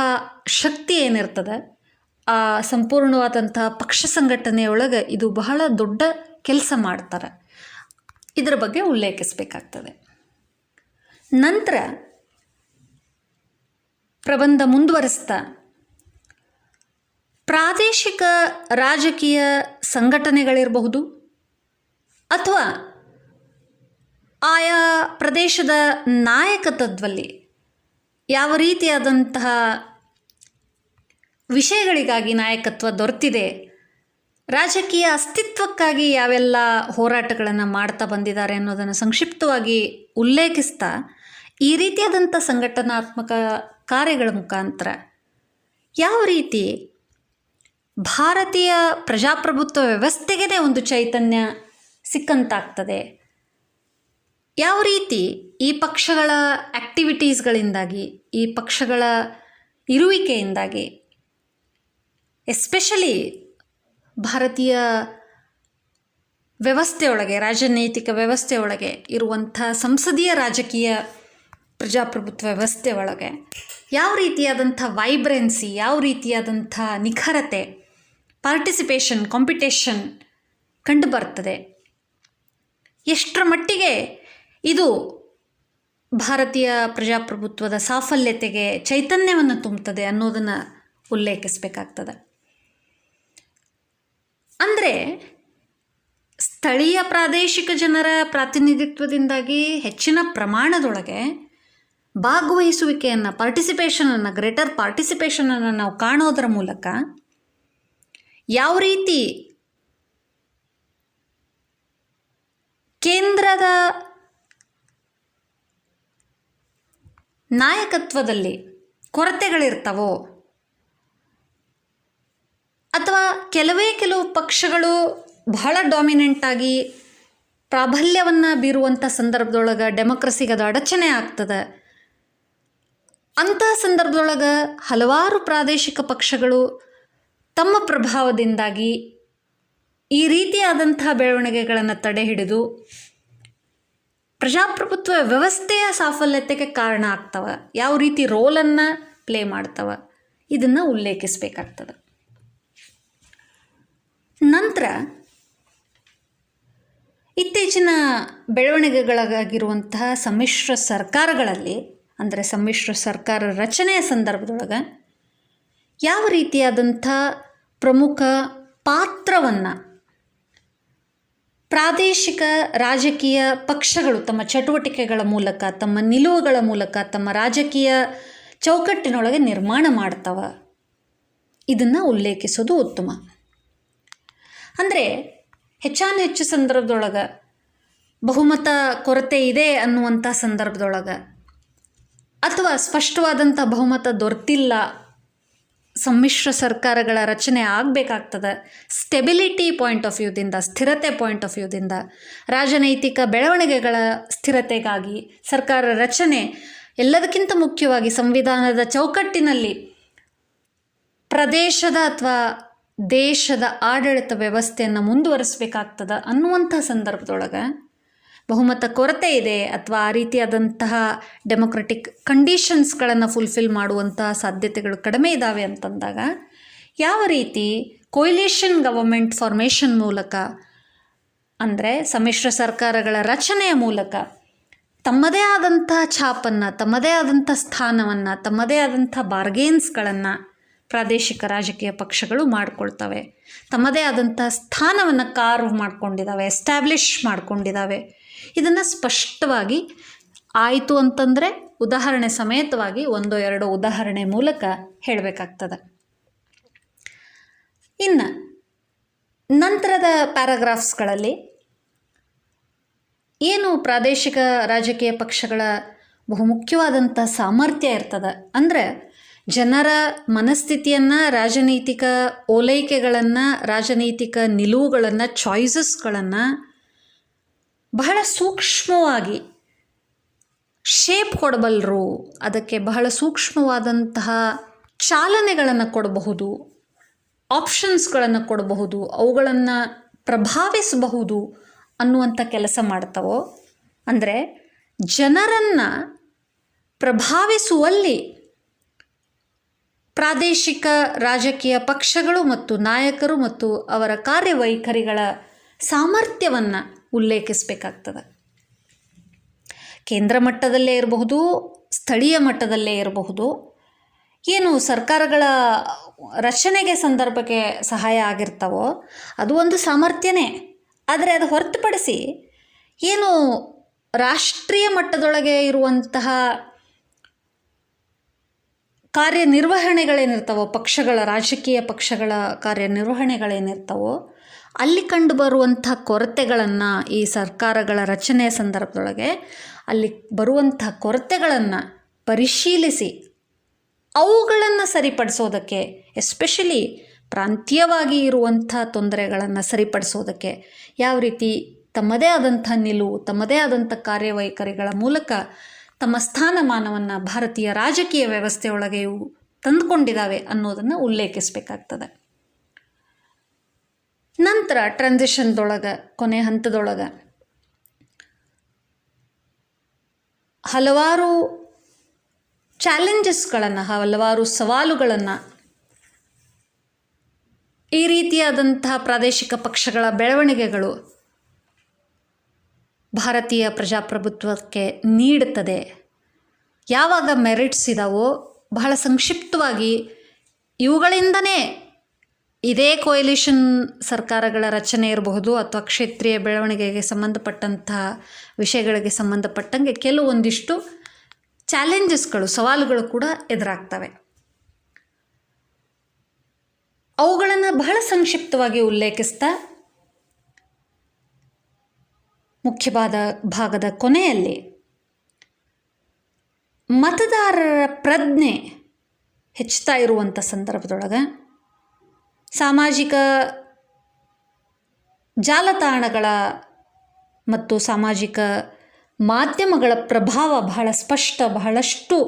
[SPEAKER 1] ಶಕ್ತಿ ಏನಿರ್ತದೆ, ಆ ಸಂಪೂರ್ಣವಾದಂತಹ ಪಕ್ಷ ಸಂಘಟನೆಯೊಳಗೆ ಇದು ಬಹಳ ದೊಡ್ಡ ಕೆಲಸ ಮಾಡ್ತಾರೆ. ಇದರ ಬಗ್ಗೆ ಉಲ್ಲೇಖಿಸಬೇಕಾಗ್ತದೆ. ನಂತರ ಪ್ರಬಂಧ ಮುಂದುವರಿಸ್ತಾ ಪ್ರಾದೇಶಿಕ ರಾಜಕೀಯ ಸಂಘಟನೆಗಳಿರಬಹುದು ಅಥವಾ ಆಯಾ ಪ್ರದೇಶದ ನಾಯಕತ್ವದಲ್ಲಿ ಯಾವ ರೀತಿಯಾದಂತಹ ವಿಷಯಗಳಿಗಾಗಿ ನಾಯಕತ್ವ ದೊರೆತಿದೆ, ರಾಜಕೀಯ ಅಸ್ತಿತ್ವಕ್ಕಾಗಿ ಯಾವೆಲ್ಲ ಹೋರಾಟಗಳನ್ನು ಮಾಡ್ತಾ ಬಂದಿದ್ದಾರೆ ಅನ್ನೋದನ್ನು ಸಂಕ್ಷಿಪ್ತವಾಗಿ ಉಲ್ಲೇಖಿಸ್ತಾ, ಈ ರೀತಿಯಾದಂಥ ಸಂಘಟನಾತ್ಮಕ ಕಾರ್ಯಗಳ ಮುಖಾಂತರ ಯಾವ ರೀತಿ ಭಾರತೀಯ ಪ್ರಜಾಪ್ರಭುತ್ವ ವ್ಯವಸ್ಥೆಗೇ ಒಂದು ಚೈತನ್ಯ ಸಿಕ್ಕಂತಾಗ್ತದೆ. ಯಾವ ರೀತಿ ಈ ಪಕ್ಷಗಳ ಆ್ಯಕ್ಟಿವಿಟೀಸ್ಗಳಿಂದಾಗಿ, ಈ ಪಕ್ಷಗಳ ಇರುವಿಕೆಯಿಂದಾಗಿ, ಎಸ್ಪೆಷಲಿ ಭಾರತೀಯ ವ್ಯವಸ್ಥೆಯೊಳಗೆ, ರಾಜನೈತಿಕ ವ್ಯವಸ್ಥೆಯೊಳಗೆ ಇರುವಂಥ ಸಂಸದೀಯ ರಾಜಕೀಯ ಪ್ರಜಾಪ್ರಭುತ್ವ ವ್ಯವಸ್ಥೆ ಒಳಗೆ ಯಾವ ರೀತಿಯಾದಂಥ ವೈಬ್ರೆನ್ಸಿ, ಯಾವ ರೀತಿಯಾದಂಥ ನಿಖರತೆ, ಪಾರ್ಟಿಸಿಪೇಷನ್, ಕಾಂಪಿಟೇಷನ್ ಕಂಡು ಬರ್ತದೆ, ಎಷ್ಟರ ಮಟ್ಟಿಗೆ ಇದು ಭಾರತೀಯ ಪ್ರಜಾಪ್ರಭುತ್ವದ ಸಾಫಲ್ಯತೆಗೆ ಚೈತನ್ಯವನ್ನು ತುಂಬುತ್ತದೆ ಅನ್ನೋದನ್ನು ಉಲ್ಲೇಖಿಸಬೇಕಾಗ್ತದೆ. ಅಂದರೆ ಸ್ಥಳೀಯ ಪ್ರಾದೇಶಿಕ ಜನರ ಪ್ರಾತಿನಿಧಿತ್ವದಿಂದಾಗಿ ಹೆಚ್ಚಿನ ಪ್ರಮಾಣದೊಳಗೆ ಭಾಗವಹಿಸುವಿಕೆಯನ್ನು, ಪಾರ್ಟಿಸಿಪೇಷನನ್ನು, ಗ್ರೇಟರ್ ಪಾರ್ಟಿಸಿಪೇಷನನ್ನು ನಾವು ಕಾಣೋದರ ಮೂಲಕ ಯಾವ ರೀತಿ ಕೇಂದ್ರದ ನಾಯಕತ್ವದಲ್ಲಿ ಕೊರತೆಗಳಿರ್ತವೋ ಅಥವಾ ಕೆಲವು ಪಕ್ಷಗಳು ಬಹಳ ಡಾಮಿನೆಂಟಾಗಿ ಪ್ರಾಬಲ್ಯವನ್ನು ಬೀರುವಂಥ ಸಂದರ್ಭದೊಳಗೆ ಡೆಮೊಕ್ರಸಿಗೆ ಅದು ಅಡಚಣೆ ಆಗ್ತದೆ. ಅಂಥ ಸಂದರ್ಭದೊಳಗೆ ಹಲವಾರು ಪ್ರಾದೇಶಿಕ ಪಕ್ಷಗಳು ತಮ್ಮ ಪ್ರಭಾವದಿಂದಾಗಿ ಈ ರೀತಿಯಾದಂಥ ಬೆಳವಣಿಗೆಗಳನ್ನು ತಡೆ ಹಿಡಿದು ಪ್ರಜಾಪ್ರಭುತ್ವ ವ್ಯವಸ್ಥೆಯ ಸಾಫಲ್ಯತೆಗೆ ಕಾರಣ ಆಗ್ತವೆ, ಯಾವ ರೀತಿ ರೋಲನ್ನು ಪ್ಲೇ ಮಾಡ್ತವೆ, ಇದನ್ನು ಉಲ್ಲೇಖಿಸಬೇಕಾಗ್ತದೆ. ನಂತರ ಇತ್ತೀಚಿನ ಬೆಳವಣಿಗೆಗಳಾಗಿರುವಂತಹ ಸಮ್ಮಿಶ್ರ ಸರ್ಕಾರಗಳಲ್ಲಿ, ಅಂದರೆ ಸಮ್ಮಿಶ್ರ ಸರ್ಕಾರ ರಚನೆಯ ಸಂದರ್ಭದೊಳಗೆ ಯಾವ ರೀತಿಯಾದಂಥ ಪ್ರಮುಖ ಪಾತ್ರವನ್ನು ಪ್ರಾದೇಶಿಕ ರಾಜಕೀಯ ಪಕ್ಷಗಳು ತಮ್ಮ ಚಟುವಟಿಕೆಗಳ ಮೂಲಕ, ತಮ್ಮ ನಿಲುವುಗಳ ಮೂಲಕ, ತಮ್ಮ ರಾಜಕೀಯ ಚೌಕಟ್ಟಿನೊಳಗೆ ನಿರ್ಮಾಣ ಮಾಡ್ತವೆ, ಇದನ್ನು ಉಲ್ಲೇಖಿಸೋದು ಉತ್ತಮ. ಅಂದರೆ ಹೆಚ್ಚಾನೆಚ್ಚು ಸಂದರ್ಭದೊಳಗೆ ಬಹುಮತ ಕೊರತೆ ಇದೆ ಅನ್ನುವಂಥ ಸಂದರ್ಭದೊಳಗೆ, ಅಥವಾ ಸ್ಪಷ್ಟವಾದಂಥ ಬಹುಮತ ದೊರೆತಿಲ್ಲ, ಸಮ್ಮಿಶ್ರ ಸರ್ಕಾರಗಳ ರಚನೆ ಆಗಬೇಕಾಗ್ತದೆ, ಸ್ಟೆಬಿಲಿಟಿ ಪಾಯಿಂಟ್ ಆಫ್ ವ್ಯೂದಿಂದ, ಸ್ಥಿರತೆ ಪಾಯಿಂಟ್ ಆಫ್ ವ್ಯೂದಿಂದ, ರಾಜನೈತಿಕ ಬೆಳವಣಿಗೆಗಳ ಸ್ಥಿರತೆಗಾಗಿ ಸರ್ಕಾರ ರಚನೆ, ಎಲ್ಲದಕ್ಕಿಂತ ಮುಖ್ಯವಾಗಿ ಸಂವಿಧಾನದ ಚೌಕಟ್ಟಿನಲ್ಲಿ ಪ್ರದೇಶದ ಅಥವಾ ದೇಶದ ಆಡಳಿತ ವ್ಯವಸ್ಥೆಯನ್ನು ಮುಂದುವರಿಸಬೇಕಾಗ್ತದೆ ಅನ್ನುವಂಥ ಸಂದರ್ಭದೊಳಗೆ ಬಹುಮತ ಕೊರತೆ ಇದೆ ಅಥವಾ ಆ ರೀತಿಯಾದಂತಹ ಡೆಮೊಕ್ರೆಟಿಕ್ ಕಂಡೀಷನ್ಸ್ಗಳನ್ನು ಫುಲ್ಫಿಲ್ ಮಾಡುವಂತಹ ಸಾಧ್ಯತೆಗಳು ಕಡಿಮೆ ಇದ್ದಾವೆ ಅಂತಂದಾಗ ಯಾವ ರೀತಿ ಕೊಯ್ಲೇಷನ್ ಗವರ್ಮೆಂಟ್ ಫಾರ್ಮೇಷನ್ ಮೂಲಕ, ಅಂದರೆ ಸಮ್ಮಿಶ್ರ ಸರ್ಕಾರಗಳ ರಚನೆಯ ಮೂಲಕ ತಮ್ಮದೇ ಆದಂಥ ಛಾಪನ್ನು, ತಮ್ಮದೇ ಆದಂಥ ಸ್ಥಾನವನ್ನು, ತಮ್ಮದೇ ಆದಂಥ ಬಾರ್ಗೇನ್ಸ್ಗಳನ್ನು ಪ್ರಾದೇಶಿಕ ರಾಜಕೀಯ ಪಕ್ಷಗಳು ಮಾಡಿಕೊಳ್ತವೆ, ತಮ್ಮದೇ ಆದಂಥ ಸ್ಥಾನವನ್ನು ಕಾರ್ವ್ ಮಾಡ್ಕೊಂಡಿದ್ದಾವೆ, ಎಸ್ಟ್ಯಾಬ್ಲಿಷ್ ಮಾಡ್ಕೊಂಡಿದ್ದಾವೆ. ಇದನ್ನು ಸ್ಪಷ್ಟವಾಗಿ ಆಯಿತು ಅಂತಂದರೆ ಉದಾಹರಣೆ ಸಮೇತವಾಗಿ ಒಂದೋ ಎರಡೋ ಉದಾಹರಣೆ ಮೂಲಕ ಹೇಳಬೇಕಾಗ್ತದೆ. ಇನ್ನು ನಂತರದ ಪ್ಯಾರಾಗ್ರಾಫ್ಸ್ಗಳಲ್ಲಿ ಏನು ಪ್ರಾದೇಶಿಕ ರಾಜಕೀಯ ಪಕ್ಷಗಳ ಬಹುಮುಖ್ಯವಾದಂಥ ಸಾಮರ್ಥ್ಯ ಇರ್ತದೆ ಅಂದರೆ ಜನರ ಮನಸ್ಥಿತಿಯನ್ನು, ರಾಜನೈತಿಕ ಓಲೈಕೆಗಳನ್ನು, ರಾಜನೈತಿಕ ನಿಲುವುಗಳನ್ನು, ಚಾಯ್ಸಸ್ಗಳನ್ನು ಬಹಳ ಸೂಕ್ಷ್ಮವಾಗಿ ಶೇಪ್ ಕೊಡಬಲ್ಲರು, ಅದಕ್ಕೆ ಬಹಳ ಸೂಕ್ಷ್ಮವಾದಂತಹ ಚಾಲನೆಗಳನ್ನು ಕೊಡಬಹುದು, ಆಪ್ಷನ್ಸ್ಗಳನ್ನು ಕೊಡಬಹುದು, ಅವುಗಳನ್ನು ಪ್ರಭಾವಿಸಬಹುದು ಅನ್ನುವಂಥ ಕೆಲಸ ಮಾಡ್ತಾವೋ. ಅಂದರೆ ಜನರನ್ನು ಪ್ರಭಾವಿಸುವಲ್ಲಿ ಪ್ರಾದೇಶಿಕ ರಾಜಕೀಯ ಪಕ್ಷಗಳು ಮತ್ತು ನಾಯಕರು ಮತ್ತು ಅವರ ಕಾರ್ಯವೈಖರಿಗಳ ಸಾಮರ್ಥ್ಯವನ್ನು ಉಲ್ಲೇಖಿಸಬೇಕಾಗ್ತದೆ. ಕೇಂದ್ರ ಮಟ್ಟದಲ್ಲೇ ಇರಬಹುದು, ಸ್ಥಳೀಯ ಮಟ್ಟದಲ್ಲೇ ಇರಬಹುದು, ಏನು ಸರ್ಕಾರಗಳ ರಚನೆಗೆ ಸಂದರ್ಭಕ್ಕೆ ಸಹಾಯ ಆಗಿರ್ತಾವೋ ಅದು ಒಂದು ಸಾಮರ್ಥ್ಯನೇ. ಆದರೆ ಅದು ಹೊರತುಪಡಿಸಿ ಏನು ರಾಷ್ಟ್ರೀಯ ಮಟ್ಟದೊಳಗೆ ಇರುವಂತಹ ಕಾರ್ಯನಿರ್ವಹಣೆಗಳೇನಿರ್ತಾವೋ, ಪಕ್ಷಗಳ, ರಾಜಕೀಯ ಪಕ್ಷಗಳ ಕಾರ್ಯನಿರ್ವಹಣೆಗಳೇನಿರ್ತಾವೋ ಅಲ್ಲಿ ಕಂಡು ಬರುವಂಥ ಕೊರತೆಗಳನ್ನು, ಈ ಸರ್ಕಾರಗಳ ರಚನೆಯ ಸಂದರ್ಭದೊಳಗೆ ಅಲ್ಲಿ ಬರುವಂಥ ಕೊರತೆಗಳನ್ನು ಪರಿಶೀಲಿಸಿ ಅವುಗಳನ್ನು ಸರಿಪಡಿಸೋದಕ್ಕೆ, ಎಸ್ಪೆಷಲಿ ಪ್ರಾಂತೀಯವಾಗಿ ಇರುವಂಥ ತೊಂದರೆಗಳನ್ನು ಸರಿಪಡಿಸೋದಕ್ಕೆ ಯಾವ ರೀತಿ ತಮ್ಮದೇ ಆದಂಥ ನಿಲುವು, ತಮ್ಮದೇ ಆದಂಥ ಕಾರ್ಯವೈಖರಿಗಳ ಮೂಲಕ ತಮ್ಮ ಸ್ಥಾನಮಾನವನ್ನು ಭಾರತೀಯ ರಾಜಕೀಯ ವ್ಯವಸ್ಥೆಯೊಳಗೆ ಇವು ತಂದುಕೊಂಡಿದ್ದಾವೆ ಅನ್ನೋದನ್ನು ಉಲ್ಲೇಖಿಸಬೇಕಾಗ್ತದೆ. ನಂತರ ಟ್ರಾನ್ಸಿಷನ್ದೊಳಗೆ, ಕೊನೆ ಹಂತದೊಳಗೆ ಹಲವಾರು ಚಾಲೆಂಜಸ್ಗಳನ್ನು, ಹಲವಾರು ಸವಾಲುಗಳನ್ನು ಈ ರೀತಿಯಾದಂತಹ ಪ್ರಾದೇಶಿಕ ಪಕ್ಷಗಳ ಬೆಳವಣಿಗೆಗಳು ಭಾರತೀಯ ಪ್ರಜಾಪ್ರಭುತ್ವಕ್ಕೆ ನೀಡುತ್ತದೆ. ಯಾವಾಗ ಮೆರಿಟ್ಸ್ ಇದಾವೋ ಬಹಳ ಸಂಕ್ಷಿಪ್ತವಾಗಿ ಇವುಗಳಿಂದನೇ ಇದೇ ಕೊಯಲಿಷನ್ ಸರ್ಕಾರಗಳ ರಚನೆ ಇರಬಹುದು ಅಥವಾ ಕ್ಷೇತ್ರೀಯ ಬೆಳವಣಿಗೆಗೆ ಸಂಬಂಧಪಟ್ಟಂತಹ ವಿಷಯಗಳಿಗೆ ಸಂಬಂಧಪಟ್ಟಂಗೆ ಕೆಲವೊಂದಿಷ್ಟು ಚಾಲೆಂಜಸ್ಗಳು, ಸವಾಲುಗಳು ಕೂಡ ಎದುರಾಗ್ತವೆ. ಅವುಗಳನ್ನು ಬಹಳ ಸಂಕ್ಷಿಪ್ತವಾಗಿ ಉಲ್ಲೇಖಿಸ್ತಾ ಮುಖ್ಯವಾದ ಭಾಗದ ಕೊನೆಯಲ್ಲಿ ಮತದಾರರ ಪ್ರಜ್ಞೆ ಹೆಚ್ಚುತ್ತಾ ಇರುವಂಥ ಸಂದರ್ಭದೊಳಗೆ ಸಾಮಾಜಿಕ ಜಾಲತಾಣಗಳ ಮತ್ತು ಸಾಮಾಜಿಕ ಮಾಧ್ಯಮಗಳ ಪ್ರಭಾವ ಬಹಳಷ್ಟು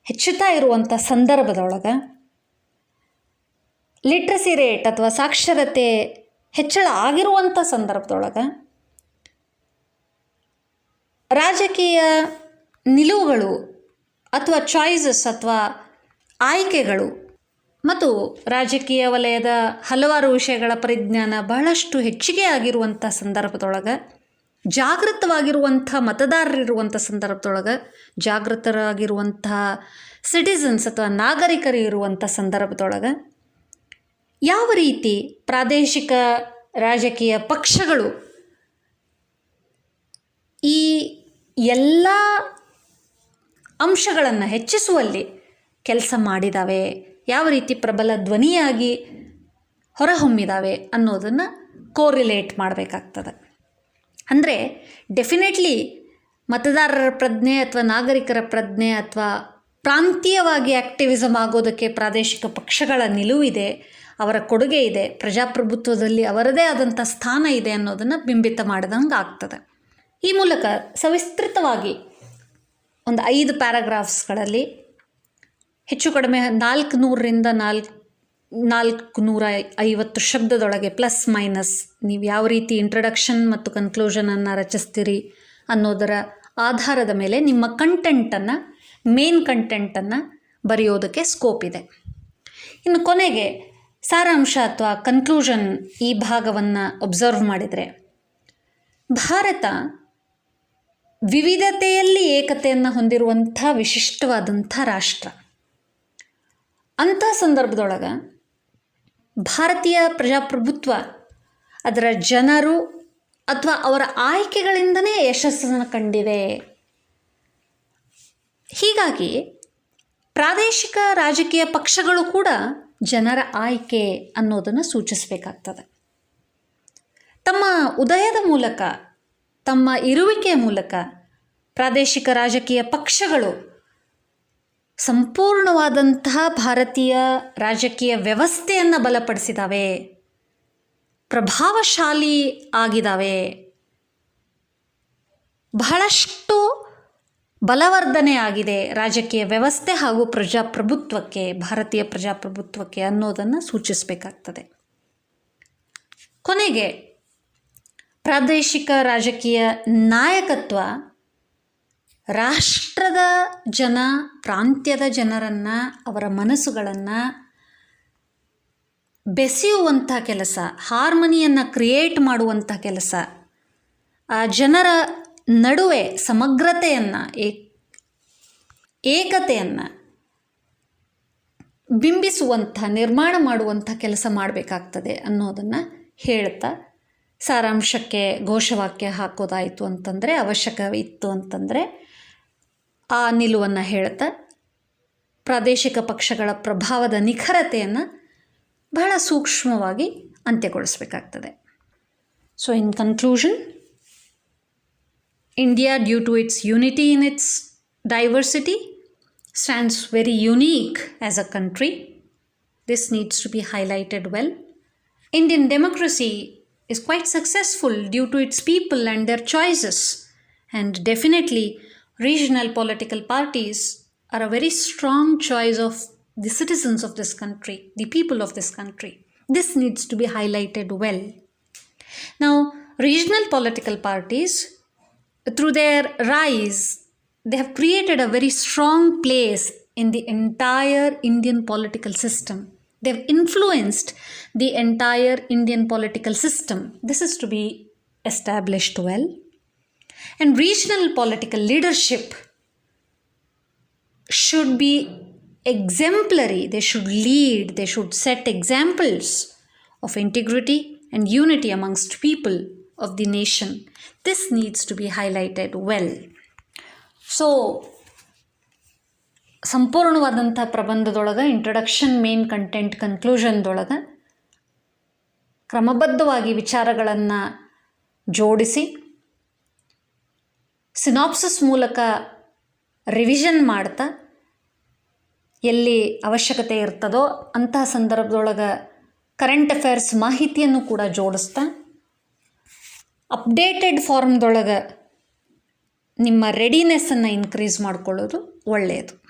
[SPEAKER 1] ಹೆಚ್ಚುತ್ತಾ ಇರುವಂಥ ಸಂದರ್ಭದೊಳಗೆ ಲಿಟ್ರಸಿ ರೇಟ್ ಅಥವಾ ಸಾಕ್ಷರತೆ ಹೆಚ್ಚಳ ಆಗಿರುವಂಥ ಸಂದರ್ಭದೊಳಗೆ ರಾಜಕೀಯ ನಿಲುವುಗಳು ಅಥವಾ ಚಾಯ್ಸಸ್ ಅಥವಾ ಆಯ್ಕೆಗಳು ಮತ್ತು ರಾಜಕೀಯ ವಲಯದ ಹಲವಾರು ವಿಷಯಗಳ ಪರಿಜ್ಞಾನ ಬಹಳಷ್ಟು ಹೆಚ್ಚಿಗೆ ಆಗಿರುವಂಥ ಸಂದರ್ಭದೊಳಗೆ ಜಾಗೃತವಾಗಿರುವಂಥ ಮತದಾರರಿರುವಂಥ ಸಂದರ್ಭದೊಳಗೆ ಜಾಗೃತರಾಗಿರುವಂಥ ಸಿಟಿಸನ್ಸ್ ಅಥವಾ ನಾಗರಿಕರು ಇರುವಂಥ ಸಂದರ್ಭದೊಳಗೆ ಯಾವ ರೀತಿ ಪ್ರಾದೇಶಿಕ ರಾಜಕೀಯ ಪಕ್ಷಗಳು ಈ ಎಲ್ಲ ಅಂಶಗಳನ್ನು ಹೆಚ್ಚಿಸುವಲ್ಲಿ ಕೆಲಸ ಮಾಡಿದ್ದಾವೆ, ಯಾವ ರೀತಿ ಪ್ರಬಲ ಧ್ವನಿಯಾಗಿ ಹೊರಹೊಮ್ಮಿದ್ದಾವೆ ಅನ್ನೋದನ್ನು ಕೋರಿಲೇಟ್ ಮಾಡಬೇಕಾಗ್ತದೆ. ಅಂದರೆ ಡೆಫಿನೆಟ್ಲಿ ಮತದಾರರ ಪ್ರಜ್ಞೆ ಅಥವಾ ನಾಗರಿಕರ ಪ್ರಜ್ಞೆ ಅಥವಾ ಪ್ರಾಂತೀಯವಾಗಿ ಆ್ಯಕ್ಟಿವಿಸಮ್ ಆಗೋದಕ್ಕೆ ಪ್ರಾದೇಶಿಕ ಪಕ್ಷಗಳ ನಿಲುವಿದೆ, ಅವರ ಕೊಡುಗೆ ಇದೆ, ಪ್ರಜಾಪ್ರಭುತ್ವದಲ್ಲಿ ಅವರದೇ ಆದಂಥ ಸ್ಥಾನ ಇದೆ ಅನ್ನೋದನ್ನು ಬಿಂಬಿತ ಮಾಡಿದಂಗೆ ಆಗ್ತದೆ. ಈ ಮೂಲಕ ಸವಿಸ್ತೃತವಾಗಿ ಒಂದು 5 ಪ್ಯಾರಾಗ್ರಾಫ್ಸ್ಗಳಲ್ಲಿ ಹೆಚ್ಚು ಕಡಿಮೆ 400ರಿಂದ 450 ಶಬ್ದದೊಳಗೆ ಪ್ಲಸ್ ಮೈನಸ್ ನೀವು ಯಾವ ರೀತಿ ಇಂಟ್ರಡಕ್ಷನ್ ಮತ್ತು ಕನ್ಕ್ಲೂಷನನ್ನು ರಚಿಸ್ತೀರಿ ಅನ್ನೋದರ ಆಧಾರದ ಮೇಲೆ ನಿಮ್ಮ ಕಂಟೆಂಟನ್ನು, ಮೇನ್ ಕಂಟೆಂಟನ್ನು ಬರೆಯೋದಕ್ಕೆ ಸ್ಕೋಪ್ ಇದೆ. ಇನ್ನು ಕೊನೆಗೆ ಸಾರಾಂಶ ಅಥವಾ ಕನ್ಕ್ಲೂಷನ್ ಈ ಭಾಗವನ್ನು ಒಬ್ಸರ್ವ್ ಮಾಡಿದರೆ, ಭಾರತ ವಿವಿಧತೆಯಲ್ಲಿ ಏಕತೆಯನ್ನು ಹೊಂದಿರುವಂಥ ವಿಶಿಷ್ಟವಾದಂಥ ರಾಷ್ಟ್ರ. ಅಂಥ ಸಂದರ್ಭದೊಳಗೆ ಭಾರತೀಯ ಪ್ರಜಾಪ್ರಭುತ್ವ ಅದರ ಜನರು ಅಥವಾ ಅವರ ಆಯ್ಕೆಗಳಿಂದನೇ ಯಶಸ್ಸನ್ನು ಕಂಡಿದೆ. ಹೀಗಾಗಿ ಪ್ರಾದೇಶಿಕ ರಾಜಕೀಯ ಪಕ್ಷಗಳು ಕೂಡ ಜನರ ಆಯ್ಕೆ ಅನ್ನೋದನ್ನು ಸೂಚಿಸಬೇಕಾಗ್ತದೆ. ತಮ್ಮ ಉದಯದ ಮೂಲಕ, ತಮ್ಮ ಇರುವಿಕೆಯ ಮೂಲಕ ಪ್ರಾದೇಶಿಕ ರಾಜಕೀಯ ಪಕ್ಷಗಳು ಸಂಪೂರ್ಣವಾದಂತಹ ಭಾರತೀಯ ರಾಜಕೀಯ ವ್ಯವಸ್ಥೆಯನ್ನು ಬಲಪಡಿಸಿದ್ದಾವೆ, ಪ್ರಭಾವಶಾಲಿ ಆಗಿದ್ದಾವೆ, ಬಹಳಷ್ಟು ಬಲವರ್ಧನೆ ಆಗಿದೆ ರಾಜಕೀಯ ವ್ಯವಸ್ಥೆ ಹಾಗೂ ಪ್ರಜಾಪ್ರಭುತ್ವಕ್ಕೆ, ಭಾರತೀಯ ಪ್ರಜಾಪ್ರಭುತ್ವಕ್ಕೆ ಅನ್ನೋದನ್ನು ಸೂಚಿಸಬೇಕಾಗ್ತದೆ. ಕೊನೆಗೆ ಪ್ರಾದೇಶಿಕ ರಾಜಕೀಯ ನಾಯಕತ್ವ ರಾಷ್ಟ್ರದ ಜನ, ಪ್ರಾಂತ್ಯದ ಜನರನ್ನು, ಅವರ ಮನಸ್ಸುಗಳನ್ನು ಬೆಸೆಯುವಂಥ ಕೆಲಸ, ಹಾರ್ಮನಿಯನ್ನು ಕ್ರಿಯೇಟ್ ಮಾಡುವಂಥ ಕೆಲಸ, ಆ ಜನರ ನಡುವೆ ಸಮಗ್ರತೆಯನ್ನು, ಏಕತೆಯನ್ನು ಬಿಂಬಿಸುವಂಥ, ನಿರ್ಮಾಣ ಮಾಡುವಂಥ ಕೆಲಸ ಮಾಡಬೇಕಾಗ್ತದೆ ಅನ್ನೋದನ್ನು ಹೇಳ್ತಾ ಸಾರಾಂಶಕ್ಕೆ ಘೋಷವಾಕ್ಯ ಹಾಕೋದಾಯಿತು ಅಂತಂದರೆ, ಅವಶ್ಯಕವಿತ್ತು ಅಂತಂದರೆ ಆ ನಿಲುವನ್ನು ಹೇಳ್ತಾ ಪ್ರಾದೇಶಿಕ ಪಕ್ಷಗಳ ಪ್ರಭಾವದ ನಿಖರತೆಯನ್ನು ಬಹಳ ಸೂಕ್ಷ್ಮವಾಗಿ ಅಂತ್ಯಗೊಳಿಸಬೇಕಾಗ್ತದೆ. So in conclusion, India, due to its unity in its diversity, stands very unique as a country. This needs to be highlighted well. Indian democracy is quite successful due to its people and their choices. And definitely, regional political parties are a very strong choice of the citizens of this country, the people of this country. This needs to be highlighted well. Now, regional political parties, through their rise, they have created a very strong place in the entire Indian political system. They've influenced the entire Indian political system. This is to be established well. And regional political leadership should be exemplary. They should lead, they should set examples of integrity and unity amongst people of the nation. This needs to be highlighted well. So, ಸಂಪೂರ್ಣವಾದಂಥ ಪ್ರಬಂಧದೊಳಗೆ introduction, main content, ಕನ್ಕ್ಲೂಷನ್ದೊಳಗೆ ಕ್ರಮಬದ್ಧವಾಗಿ ವಿಚಾರಗಳನ್ನು ಜೋಡಿಸಿ synopsis ಮೂಲಕ revision ಮಾಡ್ತಾ ಎಲ್ಲಿ ಅವಶ್ಯಕತೆ ಇರ್ತದೋ ಅಂತಹ ಸಂದರ್ಭದೊಳಗೆ ಕರೆಂಟ್ ಅಫೇರ್ಸ್ ಮಾಹಿತಿಯನ್ನು ಕೂಡ ಜೋಡಿಸ್ತಾ ಅಪ್ಡೇಟೆಡ್ ಫಾರ್ಮ್ದೊಳಗೆ ನಿಮ್ಮ ರೆಡಿನೆಸ್ಸನ್ನು ಇನ್ಕ್ರೀಸ್ ಮಾಡ್ಕೊಳ್ಳೋದು ಒಳ್ಳೆಯದು.